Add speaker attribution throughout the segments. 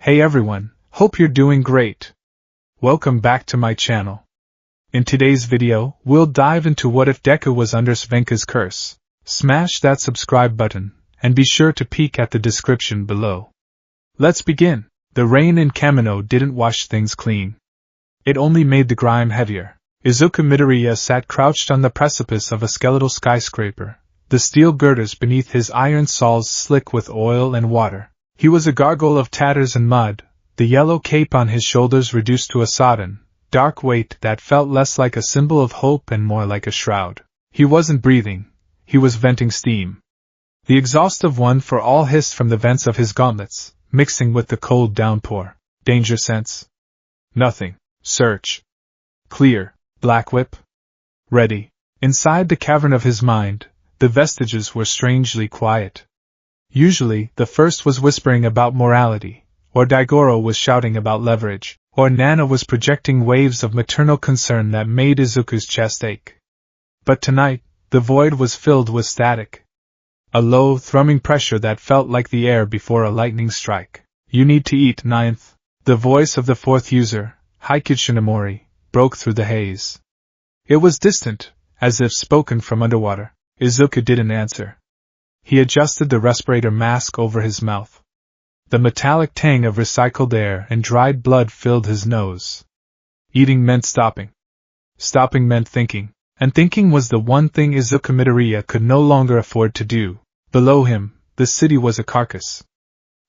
Speaker 1: Hey everyone, hope you're doing great. Welcome back to my channel. In today's video, we'll dive into what if Deku was under vencas curse. Smash that subscribe button, and be sure to peek at the description below. Let's begin. The rain in Kamino didn't wash things clean. It only made the grime heavier. Izuku Midoriya sat crouched on the precipice of a skeletal skyscraper, the steel girders beneath his iron saws slick with oil and water. He was a gargoyle of tatters and mud, the yellow cape on his shoulders reduced to a sodden, dark weight that felt less like a symbol of hope and more like a shroud. He wasn't breathing, he was venting steam. The exhaustive one for all hissed from the vents of his gauntlets, mixing with the cold downpour. Danger sense? Nothing. Search. Clear. Black whip? Ready. Inside the cavern of his mind, the vestiges were strangely quiet. Usually, the first was whispering about morality, or Daigoro was shouting about leverage, or Nana was projecting waves of maternal concern that made Izuku's chest ache. But tonight, the void was filled with static. A low, thrumming pressure that felt like the air before a lightning strike. You need to eat, ninth. The voice of the fourth user, Haikyuu Shinomori, broke through the haze. It was distant, as if spoken from underwater. Izuku didn't answer. He adjusted the respirator mask over his mouth. The metallic tang of recycled air and dried blood filled his nose. Eating meant stopping. Stopping meant thinking. And thinking was the one thing Izuku Midoriya could no longer afford to do. Below him, the city was a carcass.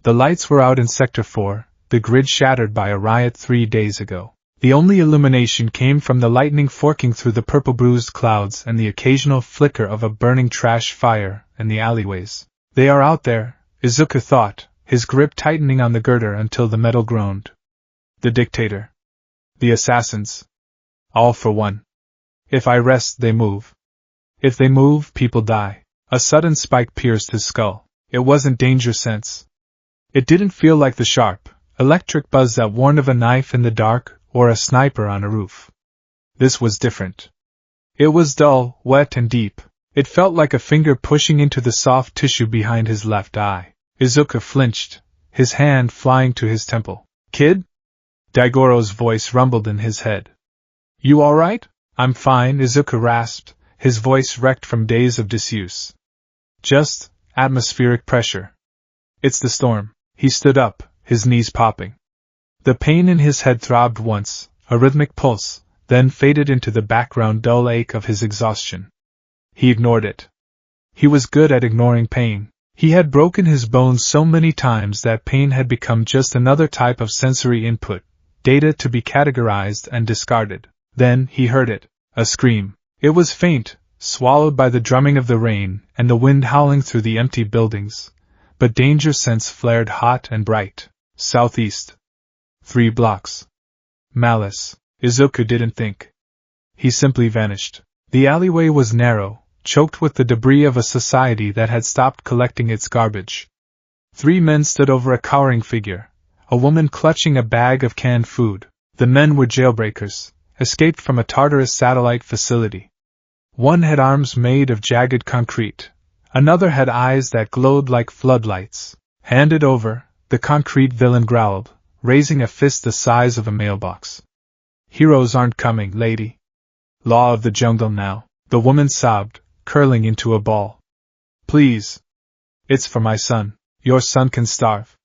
Speaker 1: The lights were out in Sector 4, the grid shattered by a riot 3 days ago. The only illumination came from the lightning forking through the purple-bruised clouds and the occasional flicker of a burning trash fire in the alleyways. They are out there, Izuku thought, his grip tightening on the girder until the metal groaned. The dictator. The assassins. All for one. If I rest, they move. If they move, people die. A sudden spike pierced his skull. It wasn't danger sense. It didn't feel like the sharp, electric buzz that warned of a knife in the dark or a sniper on a roof. This was different. It was dull, wet and deep. It felt like a finger pushing into the soft tissue behind his left eye. Izuku flinched, his hand flying to his temple. Kid? Daigoro's voice rumbled in his head. You alright? I'm fine, Izuku rasped, his voice wrecked from days of disuse. Just atmospheric pressure. It's the storm. He stood up, his knees popping. The pain in his head throbbed once, a rhythmic pulse, then faded into the background dull ache of his exhaustion. He ignored it. He was good at ignoring pain. He had broken his bones so many times that pain had become just another type of sensory input, data to be categorized and discarded. Then he heard it, a scream. It was faint, swallowed by the drumming of the rain and the wind howling through the empty buildings, but danger sense flared hot and bright. Southeast. 3 blocks. Malice. Izuku didn't think. He simply vanished. The alleyway was narrow, choked with the debris of a society that had stopped collecting its garbage. 3 men stood over a cowering figure, a woman clutching a bag of canned food. The men were jailbreakers, escaped from a Tartarus satellite facility. One had arms made of jagged concrete, another had eyes that glowed like floodlights. Hand it over, the concrete villain growled, raising a fist the size of a mailbox. Heroes aren't coming, lady. Law of the jungle now, the woman sobbed, curling into a ball. Please. It's for my son. Your son can starve.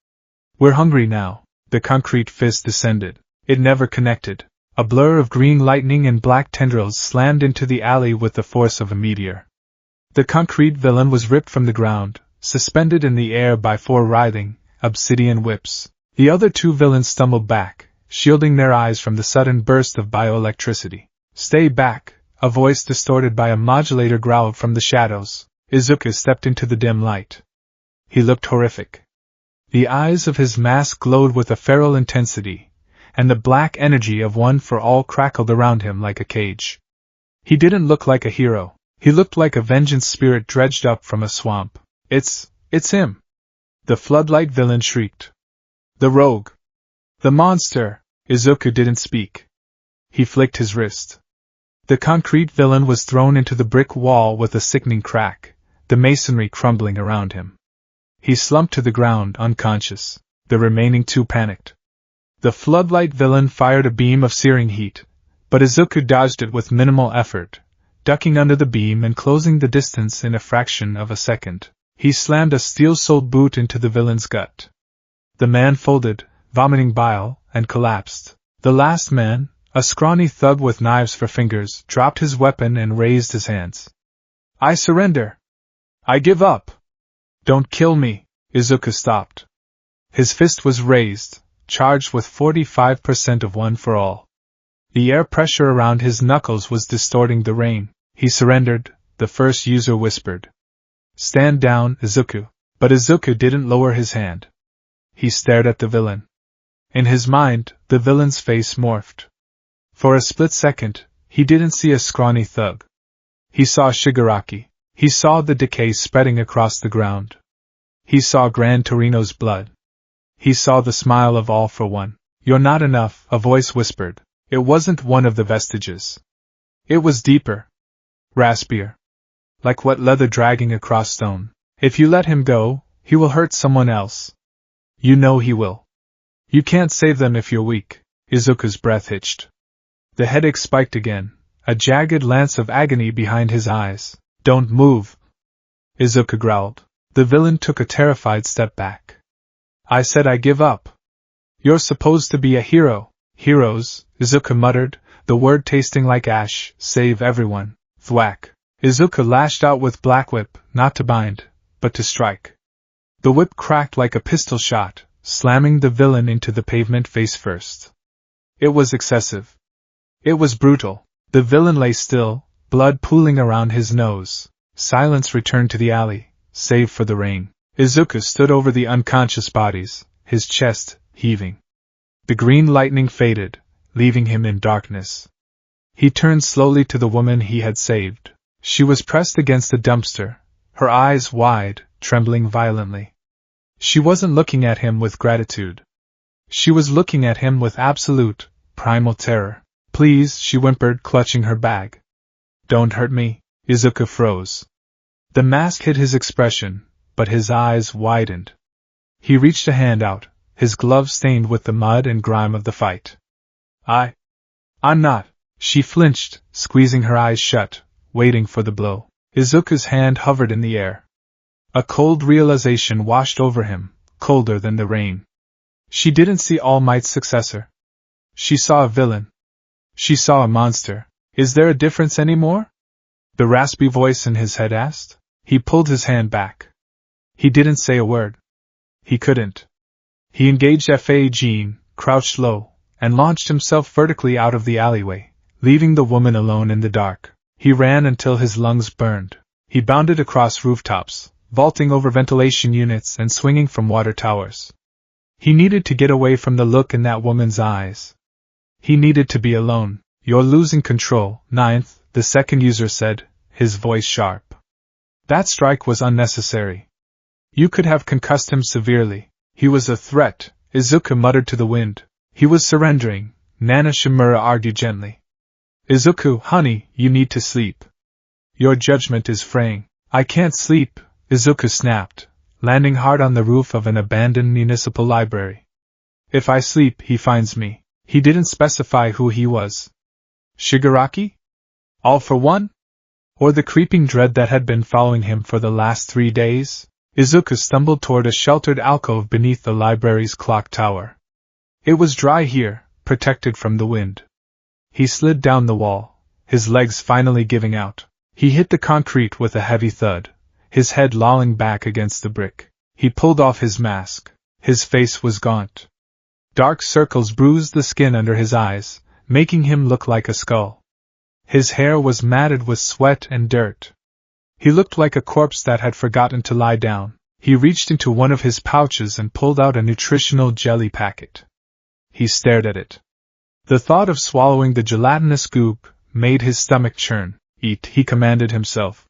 Speaker 1: We're hungry now. The concrete fist descended. It never connected. A blur of green lightning and black tendrils slammed into the alley with the force of a meteor. The concrete villain was ripped from the ground, suspended in the air by 4 writhing, obsidian whips. The other 2 villains stumbled back, shielding their eyes from the sudden burst of bioelectricity. Stay back, a voice distorted by a modulator growled from the shadows. Izuku stepped into the dim light. He looked horrific. The eyes of his mask glowed with a feral intensity, and the black energy of one for all crackled around him like a cage. He didn't look like a hero. He looked like a vengeance spirit dredged up from a swamp. It's him! The floodlight villain shrieked. The rogue! The monster! Izuku didn't speak. He flicked his wrist. The concrete villain was thrown into the brick wall with a sickening crack, the masonry crumbling around him. He slumped to the ground, unconscious. The remaining two panicked. The floodlight villain fired a beam of searing heat, but Izuku dodged it with minimal effort, ducking under the beam and closing the distance in a fraction of a second. He slammed a steel-soled boot into the villain's gut. The man folded, vomiting bile, and collapsed. The last man, a scrawny thug with knives for fingers, dropped his weapon and raised his hands. I surrender. I give up. Don't kill me. Izuku stopped. His fist was raised, charged with 45% of one for all. The air pressure around his knuckles was distorting the rain. He surrendered, the first user whispered. Stand down, Izuku. But Izuku didn't lower his hand. He stared at the villain. In his mind, the villain's face morphed. For a split second, he didn't see a scrawny thug. He saw Shigaraki. He saw the decay spreading across the ground. He saw Gran Torino's blood. He saw the smile of All for One. You're not enough, a voice whispered. It wasn't one of the vestiges. It was deeper. Raspier. Like wet leather dragging across stone. If you let him go, he will hurt someone else. You know he will. You can't save them if you're weak. Izuku's breath hitched. The headache spiked again, a jagged lance of agony behind his eyes. Don't move. Izuku growled. The villain took a terrified step back. I said I give up. You're supposed to be a hero. Heroes, Izuku muttered, the word tasting like ash, save everyone. Thwack. Izuku lashed out with Black Whip, not to bind, but to strike. The whip cracked like a pistol shot, slamming the villain into the pavement face first. It was excessive. It was brutal. The villain lay still, blood pooling around his nose. Silence returned to the alley, save for the rain. Izuku stood over the unconscious bodies, his chest heaving. The green lightning faded, leaving him in darkness. He turned slowly to the woman he had saved. She was pressed against the dumpster, her eyes wide, trembling violently. She wasn't looking at him with gratitude. She was looking at him with absolute, primal terror. Please, she whimpered, clutching her bag. Don't hurt me. Izuku froze. The mask hid his expression, but his eyes widened. He reached a hand out, his glove stained with the mud and grime of the fight. I'm not. She flinched, squeezing her eyes shut, waiting for the blow. Izuku's hand hovered in the air. A cold realization washed over him, colder than the rain. She didn't see All Might's successor. She saw a villain. She saw a monster. Is there a difference anymore? The raspy voice in his head asked. He pulled his hand back. He didn't say a word. He couldn't. He engaged Fa Jean, crouched low, and launched himself vertically out of the alleyway, leaving the woman alone in the dark. He ran until his lungs burned. He bounded across rooftops, vaulting over ventilation units and swinging from water towers. He needed to get away from the look in that woman's eyes. He needed to be alone. You're losing control, Ninth, the second user said, his voice sharp. That strike was unnecessary. You could have concussed him severely. He was a threat, Izuku muttered to the wind. He was surrendering, Nana Shimura argued gently. Izuku, honey, you need to sleep. Your judgment is fraying. I can't sleep, Izuku snapped, landing hard on the roof of an abandoned municipal library. If I sleep, he finds me. He didn't specify who he was. Shigaraki? All for One? Or the creeping dread that had been following him for the last 3 days? Izuku stumbled toward a sheltered alcove beneath the library's clock tower. It was dry here, protected from the wind. He slid down the wall, his legs finally giving out. He hit the concrete with a heavy thud, his head lolling back against the brick. He pulled off his mask. His face was gaunt. Dark circles bruised the skin under his eyes, making him look like a skull. His hair was matted with sweat and dirt. He looked like a corpse that had forgotten to lie down. He reached into one of his pouches and pulled out a nutritional jelly packet. He stared at it. The thought of swallowing the gelatinous goop made his stomach churn. Eat, he commanded himself.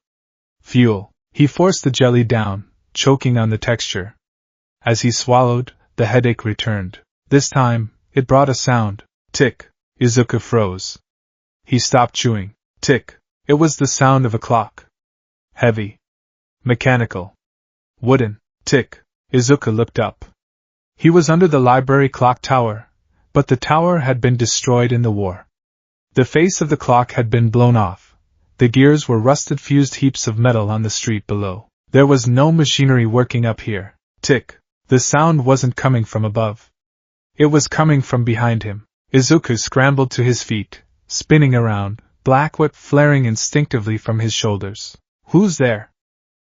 Speaker 1: Fuel. He forced the jelly down, choking on the texture. As he swallowed, the headache returned. This time, it brought a sound. Tick. Izuku froze. He stopped chewing. Tick. It was the sound of a clock. Heavy. Mechanical. Wooden. Tick. Izuku looked up. He was under the library clock tower, but the tower had been destroyed in the war. The face of the clock had been blown off. The gears were rusted fused heaps of metal on the street below. There was no machinery working up here. Tick. The sound wasn't coming from above. It was coming from behind him. Izuku scrambled to his feet, spinning around, black whip flaring instinctively from his shoulders. "Who's there?"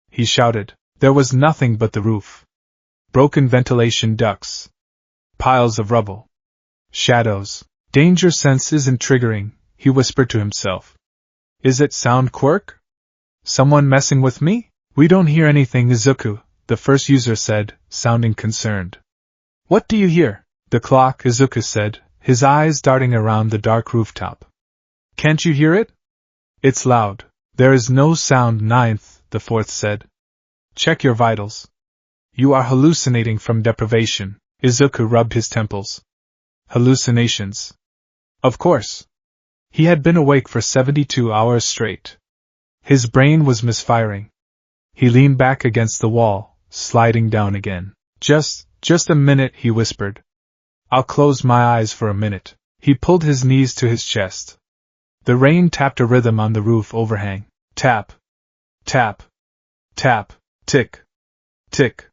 Speaker 1: he shouted. There was nothing but the roof. Broken ventilation ducts. Piles of rubble. Shadows. Danger sense isn't triggering, he whispered to himself. Is it sound quirk? Someone messing with me? We don't hear anything, Izuku, the first user said, sounding concerned. What do you hear? The clock, Izuku said, his eyes darting around the dark rooftop. Can't you hear it? It's loud. There is no sound, ninth, the fourth said. Check your vitals. You are hallucinating from deprivation. Izuku rubbed his temples. Hallucinations. Of course. He had been awake for 72 hours straight. His brain was misfiring. He leaned back against the wall, sliding down again. Just a minute, he whispered. I'll close my eyes for a minute. He pulled his knees to his chest. The rain tapped a rhythm on the roof overhang. Tap. Tap. Tap. Tick. Tick.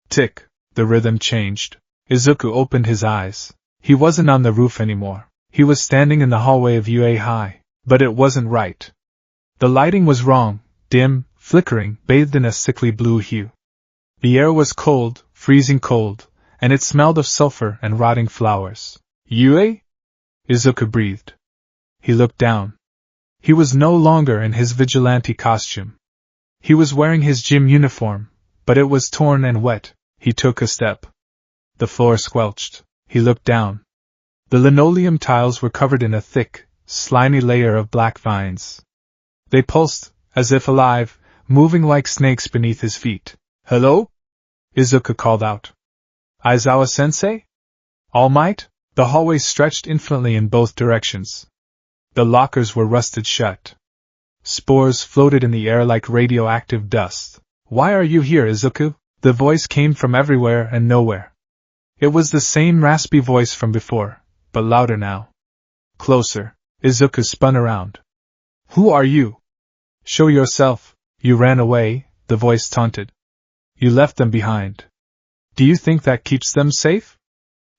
Speaker 1: Tick. The rhythm changed. Izuku opened his eyes. He wasn't on the roof anymore. He was standing in the hallway of UA High. But it wasn't right. The lighting was wrong, dim, flickering, bathed in a sickly blue hue. The air was cold, freezing cold, and it smelled of sulfur and rotting flowers. UA? Izuku breathed. He looked down. He was no longer in his vigilante costume. He was wearing his gym uniform, but it was torn and wet. He took a step. The floor squelched. He looked down. The linoleum tiles were covered in a thick, slimy layer of black vines. They pulsed, as if alive, moving like snakes beneath his feet. Hello? Izuku called out. Aizawa-sensei? All Might? The hallway stretched infinitely in both directions. The lockers were rusted shut. Spores floated in the air like radioactive dust. Why are you here, Izuku? The voice came from everywhere and nowhere. It was the same raspy voice from before, but louder now. Closer. Izuku spun around. Who are you? Show yourself. You ran away, the voice taunted. You left them behind. Do you think that keeps them safe?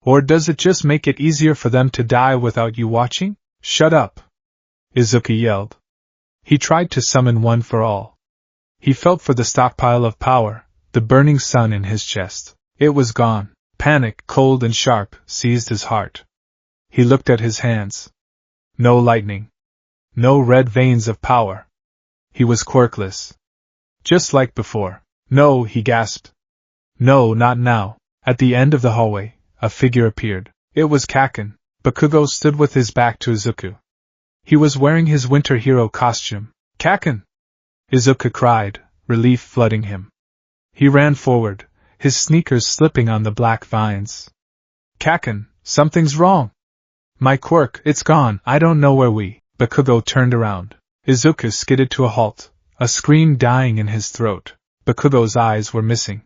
Speaker 1: Or does it just make it easier for them to die without you watching? Shut up! Izuku yelled. He tried to summon one for all. He felt for the stockpile of power, the burning sun in his chest. It was gone. Panic, cold and sharp, seized his heart. He looked at his hands. No lightning. No red veins of power. He was quirkless. Just like before. No, he gasped. No, not now. At the end of the hallway, a figure appeared. It was Kaken. Bakugo stood with his back to Izuku. He was wearing his winter hero costume. Kaken! Izuku cried, relief flooding him. He ran forward, his sneakers slipping on the black vines. Kaken, something's wrong. My quirk, it's gone, I don't know where we... Bakugo turned around. Izuku skidded to a halt, a scream dying in his throat. Bakugo's eyes were missing.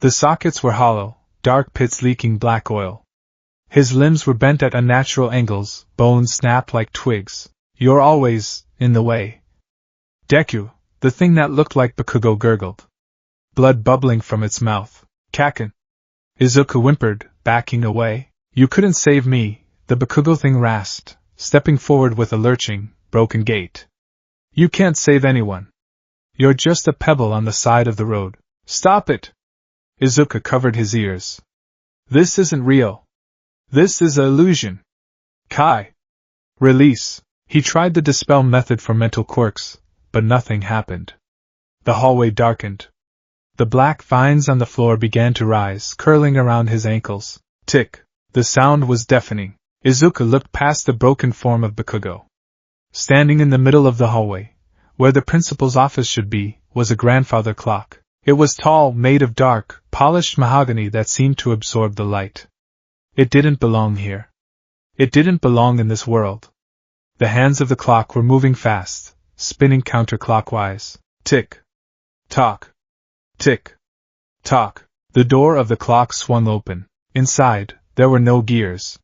Speaker 1: The sockets were hollow, dark pits leaking black oil. His limbs were bent at unnatural angles, bones snapped like twigs. You're always in the way. Deku, the thing that looked like Bakugo gurgled. Blood bubbling from its mouth. Kaken. Izuku whimpered, backing away. You couldn't save me, the Bakugo thing rasped, stepping forward with a lurching, broken gait. You can't save anyone. You're just a pebble on the side of the road. Stop it! Izuku covered his ears. This isn't real. This is an illusion. Kai. Release. He tried the dispel method for mental quirks, but nothing happened. The hallway darkened. The black vines on the floor began to rise, curling around his ankles. Tick. The sound was deafening. Izuku looked past the broken form of Bakugo. Standing in the middle of the hallway, where the principal's office should be, was a grandfather clock. It was tall, made of dark, polished mahogany that seemed to absorb the light. It didn't belong here. It didn't belong in this world. The hands of the clock were moving fast, spinning counterclockwise. Tick. Tock. Tick. Tock. The door of the clock swung open. Inside, there were no gears.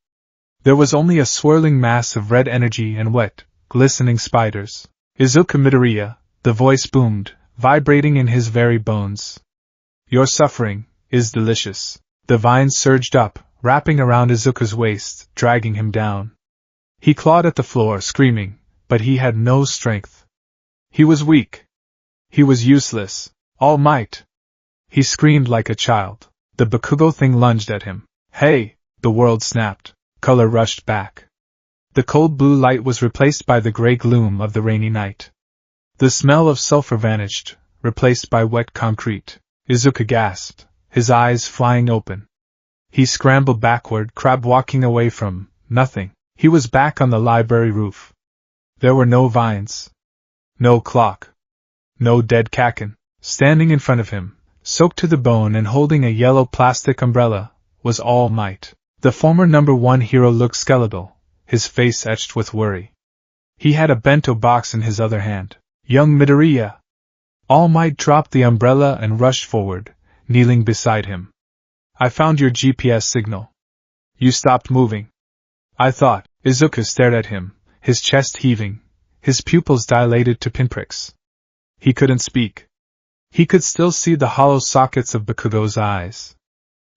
Speaker 1: There was only a swirling mass of red energy and wet, glistening spiders. Izuku Midoriya, the voice boomed, vibrating in his very bones. Your suffering is delicious. The vines surged up, wrapping around Izuku's waist, dragging him down. He clawed at the floor, screaming, but he had no strength. He was weak. He was useless. All Might! He screamed like a child. The Bakugo thing lunged at him. Hey! The world snapped. Color rushed back. The cold blue light was replaced by the gray gloom of the rainy night. The smell of sulfur vanished, replaced by wet concrete. Izuku gasped, his eyes flying open. He scrambled backward, crab walking away from nothing. He was back on the library roof. There were no vines. No clock. No dead Kaken. Standing in front of him, soaked to the bone and holding a yellow plastic umbrella, was All Might. The former #1 hero looked skeletal, his face etched with worry. He had a bento box in his other hand. Young Midoriya! All Might dropped the umbrella and rushed forward, kneeling beside him. I found your GPS signal. You stopped moving. I thought. Izuku stared at him, his chest heaving, his pupils dilated to pinpricks. He couldn't speak. He could still see the hollow sockets of Bakugo's eyes.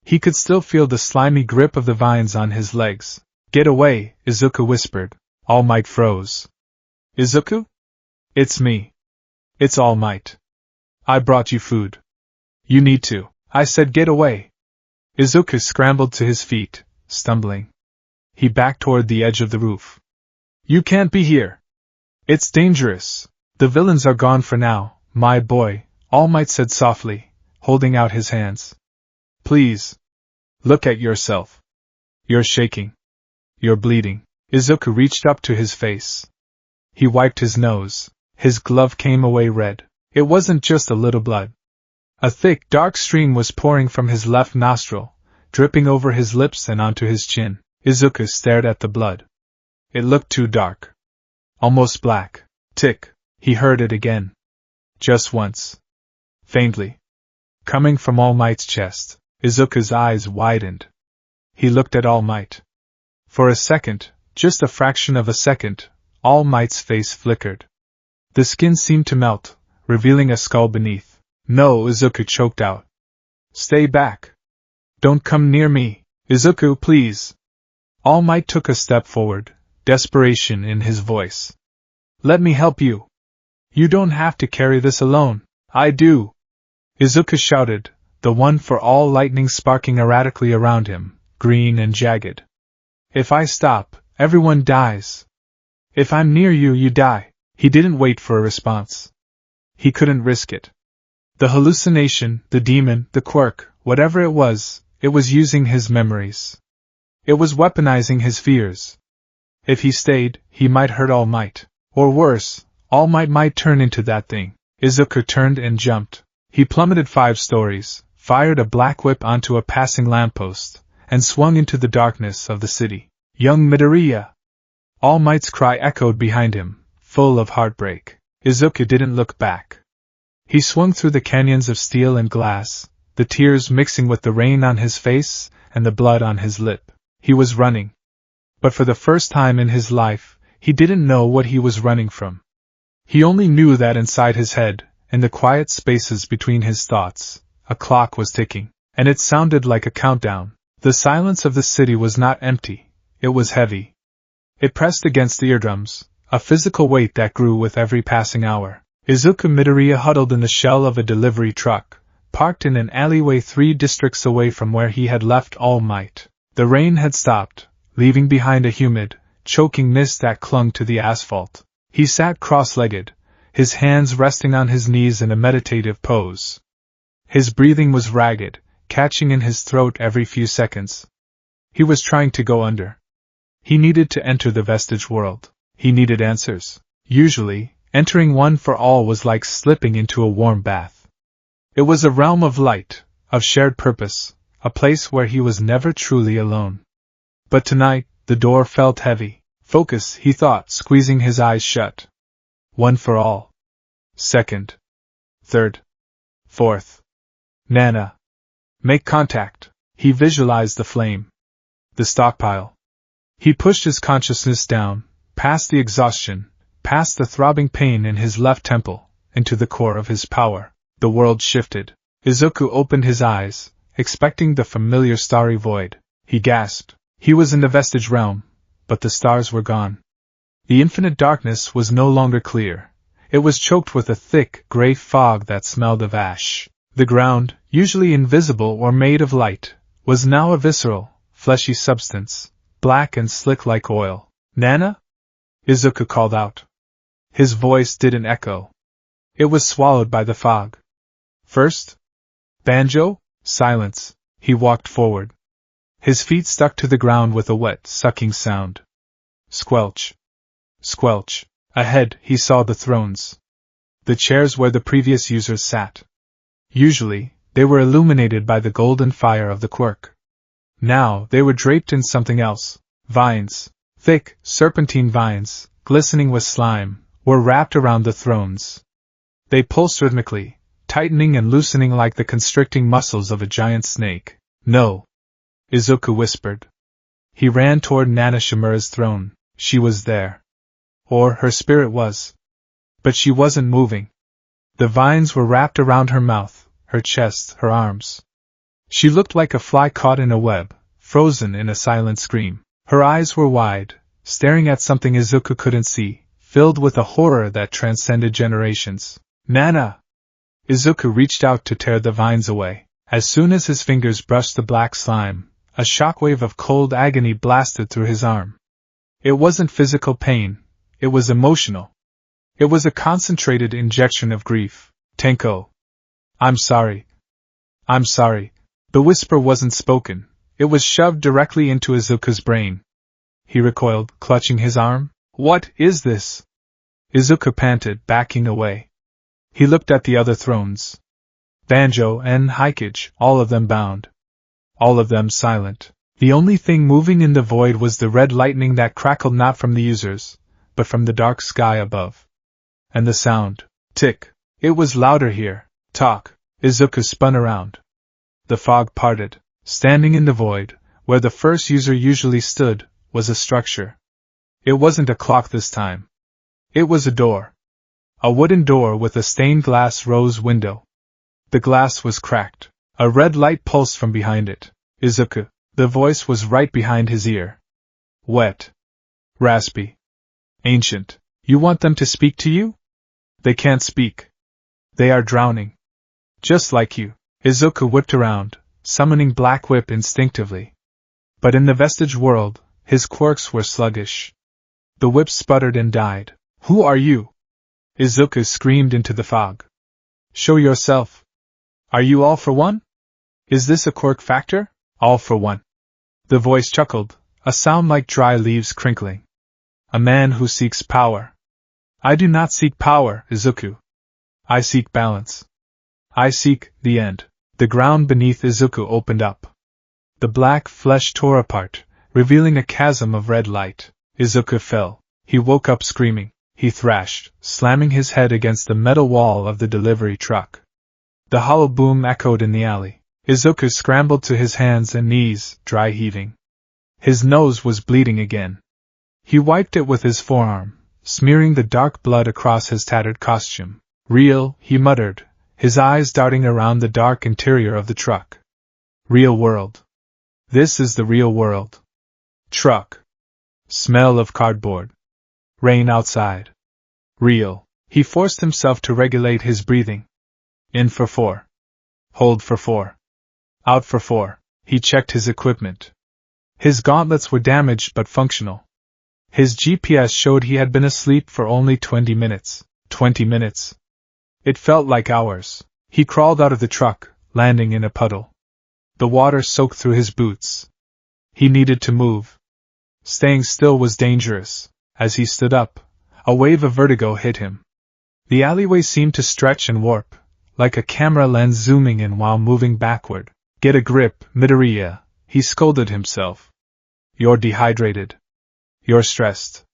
Speaker 1: He could still feel the slimy grip of the vines on his legs. Get away, Izuku whispered. All Might froze. Izuku? It's me. It's All Might. I brought you food. You need to. I said get away. Izuku scrambled to his feet, stumbling. He backed toward the edge of the roof. You can't be here. It's dangerous. The villains are gone for now, my boy, All Might said softly, holding out his hands. Please. Look at yourself. You're shaking. You're bleeding. Izuku reached up to his face. He wiped his nose. His glove came away red. It wasn't just a little blood. A thick, dark stream was pouring from his left nostril, dripping over his lips and onto his chin. Izuku stared at the blood. It looked too dark. Almost black. Tick. He heard it again. Just once. Faintly. Coming from All Might's chest. Izuku's eyes widened. He looked at All Might. For a second, just a fraction of a second, All Might's face flickered. The skin seemed to melt, revealing a skull beneath. No, Izuku choked out. Stay back. Don't come near me. Izuku, please. All Might took a step forward, desperation in his voice. Let me help you. You don't have to carry this alone. I do. Izuku shouted, the one for all lightning sparking erratically around him, green and jagged. If I stop, everyone dies. If I'm near you, you die. He didn't wait for a response. He couldn't risk it. The hallucination, the demon, the quirk, whatever it was using his memories. It was weaponizing his fears. If he stayed, he might hurt All Might. Or worse, All Might might turn into that thing. Izuku turned and jumped. He plummeted 5 stories, fired a black whip onto a passing lamppost, and swung into the darkness of the city. Young Midoriya! All Might's cry echoed behind him, full of heartbreak. Izuku didn't look back. He swung through the canyons of steel and glass, the tears mixing with the rain on his face and the blood on his lip. He was running. But for the first time in his life, he didn't know what he was running from. He only knew that inside his head, in the quiet spaces between his thoughts, a clock was ticking, and it sounded like a countdown. The silence of the city was not empty, it was heavy. It pressed against the eardrums, a physical weight that grew with every passing hour. Izuku Midoriya huddled in the shell of a delivery truck, parked in an alleyway 3 districts away from where he had left All Might. The rain had stopped, leaving behind a humid, choking mist that clung to the asphalt. He sat cross-legged, his hands resting on his knees in a meditative pose. His breathing was ragged, catching in his throat every few seconds. He was trying to go under. He needed to enter the vestige world. He needed answers. Usually, entering One for All was like slipping into a warm bath. It was a realm of light, of shared purpose, a place where he was never truly alone. But tonight, the door felt heavy. Focus, he thought, squeezing his eyes shut. One for all. Second. Third. Fourth. Nana. Make contact. He visualized the flame. The stockpile. He pushed his consciousness down, past the exhaustion, past the throbbing pain in his left temple, into the core of his power. The world shifted. Izuku opened his eyes, expecting the familiar starry void. He gasped. He was in the vestige realm, but the stars were gone. The infinite darkness was no longer clear. It was choked with a thick, gray fog that smelled of ash. The ground, usually invisible or made of light, was now a visceral, fleshy substance, black and slick like oil. "Nana?" Izuku called out. His voice didn't echo. It was swallowed by the fog. First? Banjo? Silence. He walked forward. His feet stuck to the ground with a wet, sucking sound. Squelch. Squelch. Ahead, he saw the thrones. The chairs where the previous users sat. Usually, they were illuminated by the golden fire of the quirk. Now, they were draped in something else. Vines, thick, serpentine vines, glistening with slime, were wrapped around the thrones. They pulsed rhythmically, tightening and loosening like the constricting muscles of a giant snake. "No," Izuku whispered. He ran toward Nana Shimura's throne. She was there. Or her spirit was. But she wasn't moving. The vines were wrapped around her mouth, her chest, her arms. She looked like a fly caught in a web, frozen in a silent scream. Her eyes were wide, staring at something Izuku couldn't see, filled with a horror that transcended generations. "Nana!" Izuku reached out to tear the vines away. As soon as his fingers brushed the black slime, a shockwave of cold agony blasted through his arm. It wasn't physical pain, it was emotional. It was a concentrated injection of grief. "Tenko. I'm sorry. I'm sorry." The whisper wasn't spoken, it was shoved directly into Izuku's brain. He recoiled, clutching his arm. "What is this?" Izuku panted, backing away. He looked at the other thrones. Banjo and Hikage, all of them bound. All of them silent. The only thing moving in the void was the red lightning that crackled not from the users, but from the dark sky above. And the sound. Tick. It was louder here. Talk. Izuku spun around. The fog parted. Standing in the void, where the first user usually stood, was a structure. It wasn't a clock this time. It was a door. A wooden door with a stained glass rose window. The glass was cracked. A red light pulsed from behind it. "Izuku." The voice was right behind his ear. Wet. Raspy. Ancient. "You want them to speak to you?" "They can't speak. They are drowning. Just like you." Izuku whipped around, summoning Black Whip instinctively. But in the vestige world, his quirks were sluggish. The whip sputtered and died. "Who are you?" Izuku screamed into the fog. "Show yourself. Are you all for one? Is this a quirk factor?" "All for one." The voice chuckled, a sound like dry leaves crinkling. "A man who seeks power." "I do not seek power, Izuku. I seek balance. I seek the end." The ground beneath Izuku opened up. The black flesh tore apart, revealing a chasm of red light. Izuku fell. He woke up screaming. He thrashed, slamming his head against the metal wall of the delivery truck. The hollow boom echoed in the alley. Izuku scrambled to his hands and knees, dry heaving. His nose was bleeding again. He wiped it with his forearm, smearing the dark blood across his tattered costume. "Real," he muttered, his eyes darting around the dark interior of the truck. "Real world. This is the real world." Truck. Smell of cardboard. Rain outside. Real. He forced himself to regulate his breathing. In for 4. Hold for 4. Out for 4. He checked his equipment. His gauntlets were damaged but functional. His GPS showed he had been asleep for only 20 minutes. 20 minutes. It felt like hours. He crawled out of the truck, landing in a puddle. The water soaked through his boots. He needed to move. Staying still was dangerous. As he stood up, a wave of vertigo hit him. The alleyway seemed to stretch and warp, like a camera lens zooming in while moving backward. "Get a grip, Midoriya," he scolded himself. "You're dehydrated. You're stressed.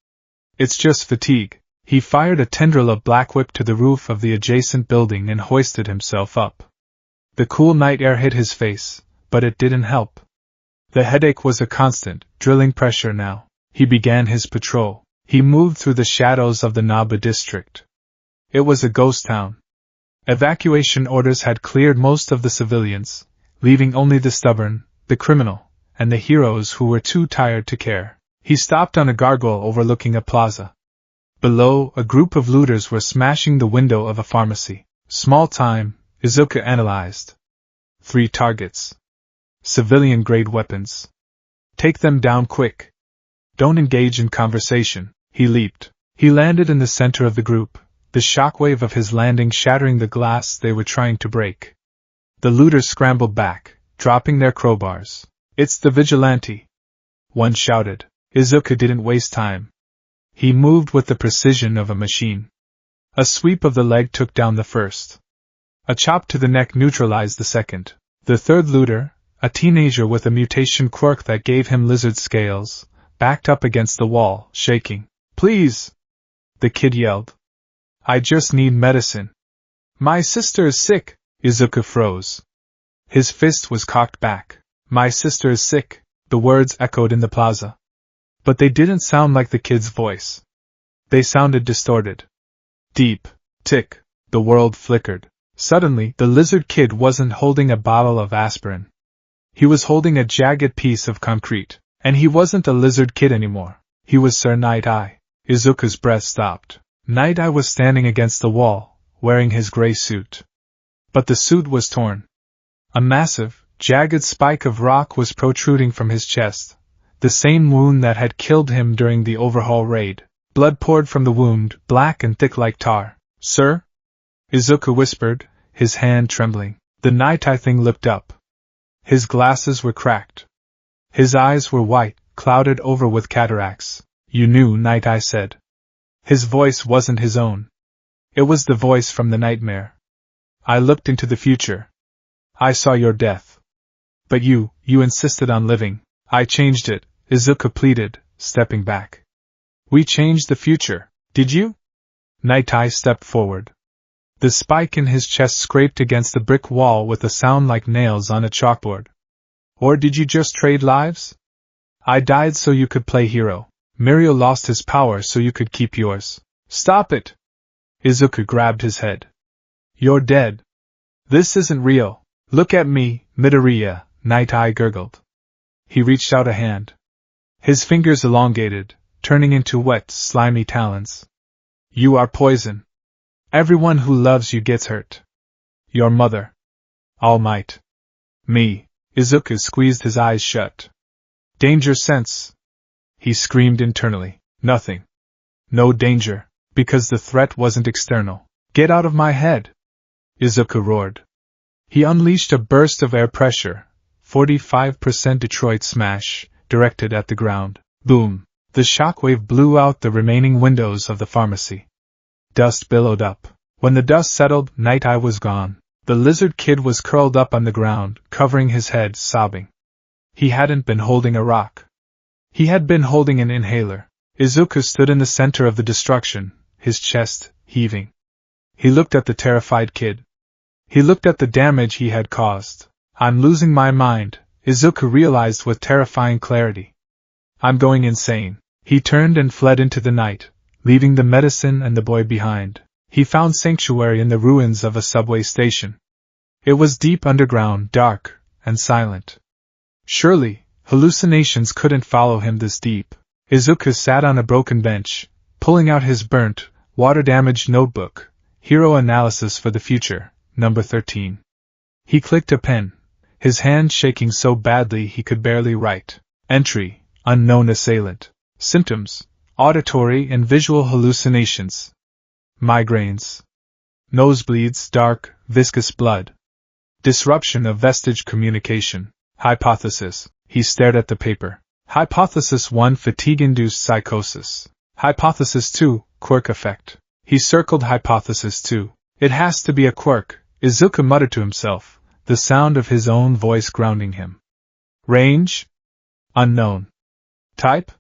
Speaker 1: It's just fatigue." He fired a tendril of Black Whip to the roof of the adjacent building and hoisted himself up. The cool night air hit his face, but it didn't help. The headache was a constant, drilling pressure now. He began his patrol. He moved through the shadows of the Naba district. It was a ghost town. Evacuation orders had cleared most of the civilians, leaving only the stubborn, the criminal, and the heroes who were too tired to care. He stopped on a gargoyle overlooking a plaza. Below, a group of looters were smashing the window of a pharmacy. Small time, Izuku analyzed. 3 targets. Civilian-grade weapons. Take them down quick. Don't engage in conversation. He leaped. He landed in the center of the group, the shockwave of his landing shattering the glass they were trying to break. The looters scrambled back, dropping their crowbars. It's the vigilante! One shouted. Izuku didn't waste time. He moved with the precision of a machine. A sweep of the leg took down the first. A chop to the neck neutralized the second. The third looter, a teenager with a mutation quirk that gave him lizard scales, backed up against the wall, shaking. Please! The kid yelled. I just need medicine. My sister is sick. Izuku froze. His fist was cocked back. My sister is sick, the words echoed in the plaza. But they didn't sound like the kid's voice. They sounded distorted. Deep. Tick. The world flickered. Suddenly, the lizard kid wasn't holding a bottle of aspirin. He was holding a jagged piece of concrete. And he wasn't a lizard kid anymore. He was Sir Night Eye. Izuku's breath stopped. Night Eye was standing against the wall, wearing his gray suit. But the suit was torn. A massive, jagged spike of rock was protruding from his chest, the same wound that had killed him during the overhaul raid. Blood poured from the wound, black and thick like tar. Sir? Izuku whispered, his hand trembling. The Night Eye thing looked up. His glasses were cracked. His eyes were white, clouded over with cataracts. You knew, Night Eye said. His voice wasn't his own. It was the voice from the nightmare. I looked into the future. I saw your death. But you insisted on living. I changed it, Izuku pleaded, stepping back. We changed the future, did you? Night Eye stepped forward. The spike in his chest scraped against the brick wall with a sound like nails on a chalkboard. Or did you just trade lives? I died so you could play hero. Mirio lost his power so you could keep yours. Stop it! Izuku grabbed his head. You're dead. This isn't real. Look at me, Midoriya, Night Eye gurgled. He reached out a hand. His fingers elongated, turning into wet, slimy talons. You are poison. Everyone who loves you gets hurt. Your mother. All Might. Me. Izuku squeezed his eyes shut. Danger sense. He screamed internally. Nothing. No danger, because the threat wasn't external. Get out of my head! Izuku roared. He unleashed a burst of air pressure, 45% Detroit smash, directed at the ground. Boom! The shockwave blew out the remaining windows of the pharmacy. Dust billowed up. When the dust settled, Night Eye was gone. The lizard kid was curled up on the ground, covering his head, sobbing. He hadn't been holding a rock. He had been holding an inhaler. Izuku stood in the center of the destruction, his chest heaving. He looked at the terrified kid. He looked at the damage he had caused. I'm losing my mind, Izuku realized with terrifying clarity. I'm going insane. He turned and fled into the night, leaving the medicine and the boy behind. He found sanctuary in the ruins of a subway station. It was deep underground, dark, and silent. Surely, hallucinations couldn't follow him this deep. Izuku sat on a broken bench, pulling out his burnt, water-damaged notebook, Hero Analysis for the Future, number 13. He clicked a pen, his hand shaking so badly he could barely write. Entry: Unknown assailant. Symptoms: auditory and visual hallucinations. Migraines. Nosebleeds, dark, viscous blood. Disruption of vestige communication. Hypothesis. He stared at the paper. Hypothesis 1: fatigue-induced psychosis. Hypothesis 2: quirk effect. He circled Hypothesis 2. It has to be a quirk, Izuku muttered to himself, the sound of his own voice grounding him. Range? Unknown. Type?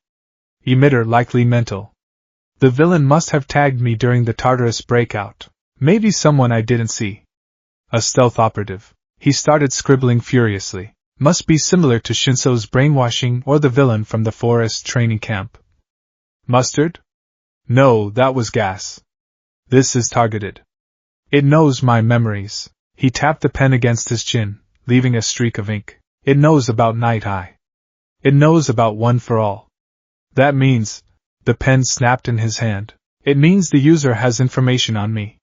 Speaker 1: Emitter, likely mental. The villain must have tagged me during the Tartarus breakout. Maybe someone I didn't see. A stealth operative. He started scribbling furiously. Must be similar to Shinso's brainwashing or the villain from the forest training camp. Mustard? No, that was gas. This is targeted. It knows my memories. He tapped the pen against his chin, leaving a streak of ink. It knows about Night Eye. It knows about One for All. That means, the pen snapped in his hand, it means the user has information on me.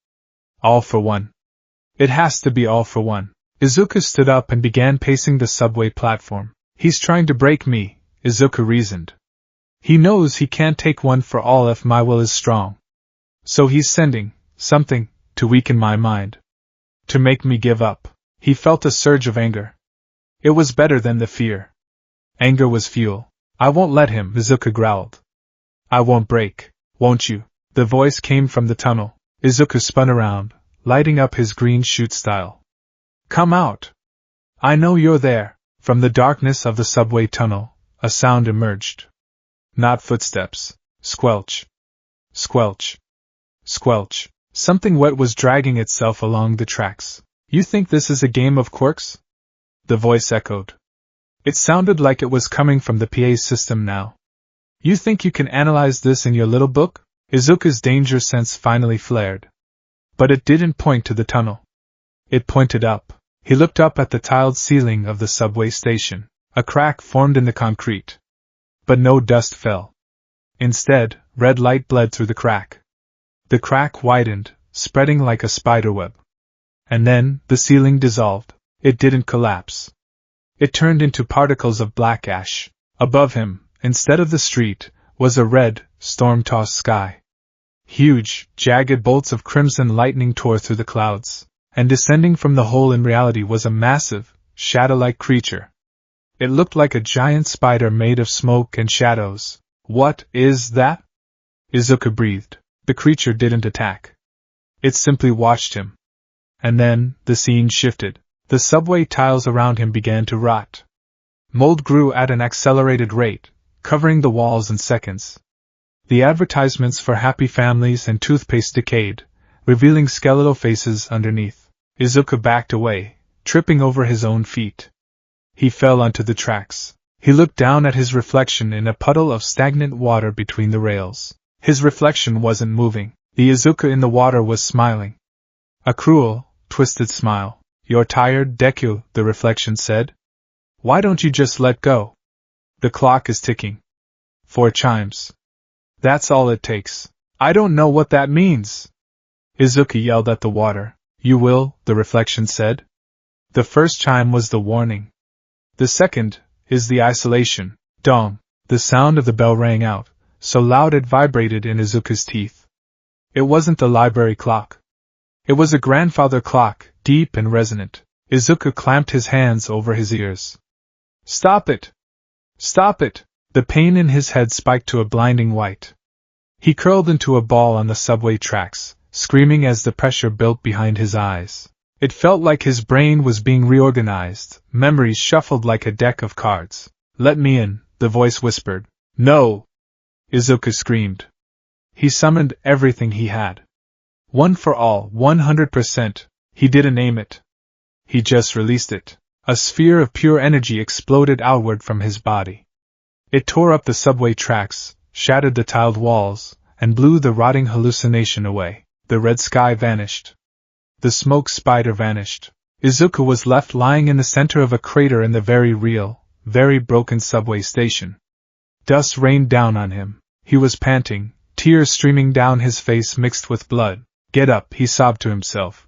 Speaker 1: All for One. It has to be All for One. Izuku stood up and began pacing the subway platform. He's trying to break me, Izuku reasoned. He knows he can't take One for All if my will is strong. So he's sending something to weaken my mind. To make me give up. He felt a surge of anger. It was better than the fear. Anger was fuel. I won't let him, Izuku growled. I won't break, won't you? The voice came from the tunnel. Izuku spun around, lighting up his green shoot style. Come out. I know you're there. From the darkness of the subway tunnel, a sound emerged. Not footsteps. Squelch. Squelch. Squelch. Something wet was dragging itself along the tracks. You think this is a game of quirks? The voice echoed. It sounded like it was coming from the PA system now. You think you can analyze this in your little book? Izuku's danger sense finally flared. But it didn't point to the tunnel. It pointed up. He looked up at the tiled ceiling of the subway station. A crack formed in the concrete. But no dust fell. Instead, red light bled through the crack. The crack widened, spreading like a spiderweb. And then, the ceiling dissolved. It didn't collapse. It turned into particles of black ash. Above him, instead of the street, was a red, storm-tossed sky. Huge, jagged bolts of crimson lightning tore through the clouds, and descending from the hole in reality was a massive, shadow-like creature. It looked like a giant spider made of smoke and shadows. What is that? Izuku breathed. The creature didn't attack. It simply watched him. And then, the scene shifted. The subway tiles around him began to rot. Mold grew at an accelerated rate, covering the walls in seconds. The advertisements for happy families and toothpaste decayed, revealing skeletal faces underneath. Izuku backed away, tripping over his own feet. He fell onto the tracks. He looked down at his reflection in a puddle of stagnant water between the rails. His reflection wasn't moving. The Izuku in the water was smiling. A cruel, twisted smile. You're tired, Deku, the reflection said. Why don't you just let go? The clock is ticking. 4 chimes. That's all it takes. I don't know what that means. Izuku yelled at the water. You will, the reflection said. The first chime was the warning. The second is the isolation. Dong. The sound of the bell rang out, so loud it vibrated in Izuku's teeth. It wasn't the library clock. It was a grandfather clock, deep and resonant. Izuku clamped his hands over his ears. Stop it! Stop it! The pain in his head spiked to a blinding white. He curled into a ball on the subway tracks, screaming as the pressure built behind his eyes. It felt like his brain was being reorganized, memories shuffled like a deck of cards. Let me in, the voice whispered. No! Izuku screamed. He summoned everything he had. One for all, 100%. He didn't aim it. He just released it. A sphere of pure energy exploded outward from his body. It tore up the subway tracks, shattered the tiled walls, and blew the rotting hallucination away. The red sky vanished. The smoke spider vanished. Izuku was left lying in the center of a crater in the very real, very broken subway station. Dust rained down on him. He was panting, tears streaming down his face mixed with blood. Get up, he sobbed to himself.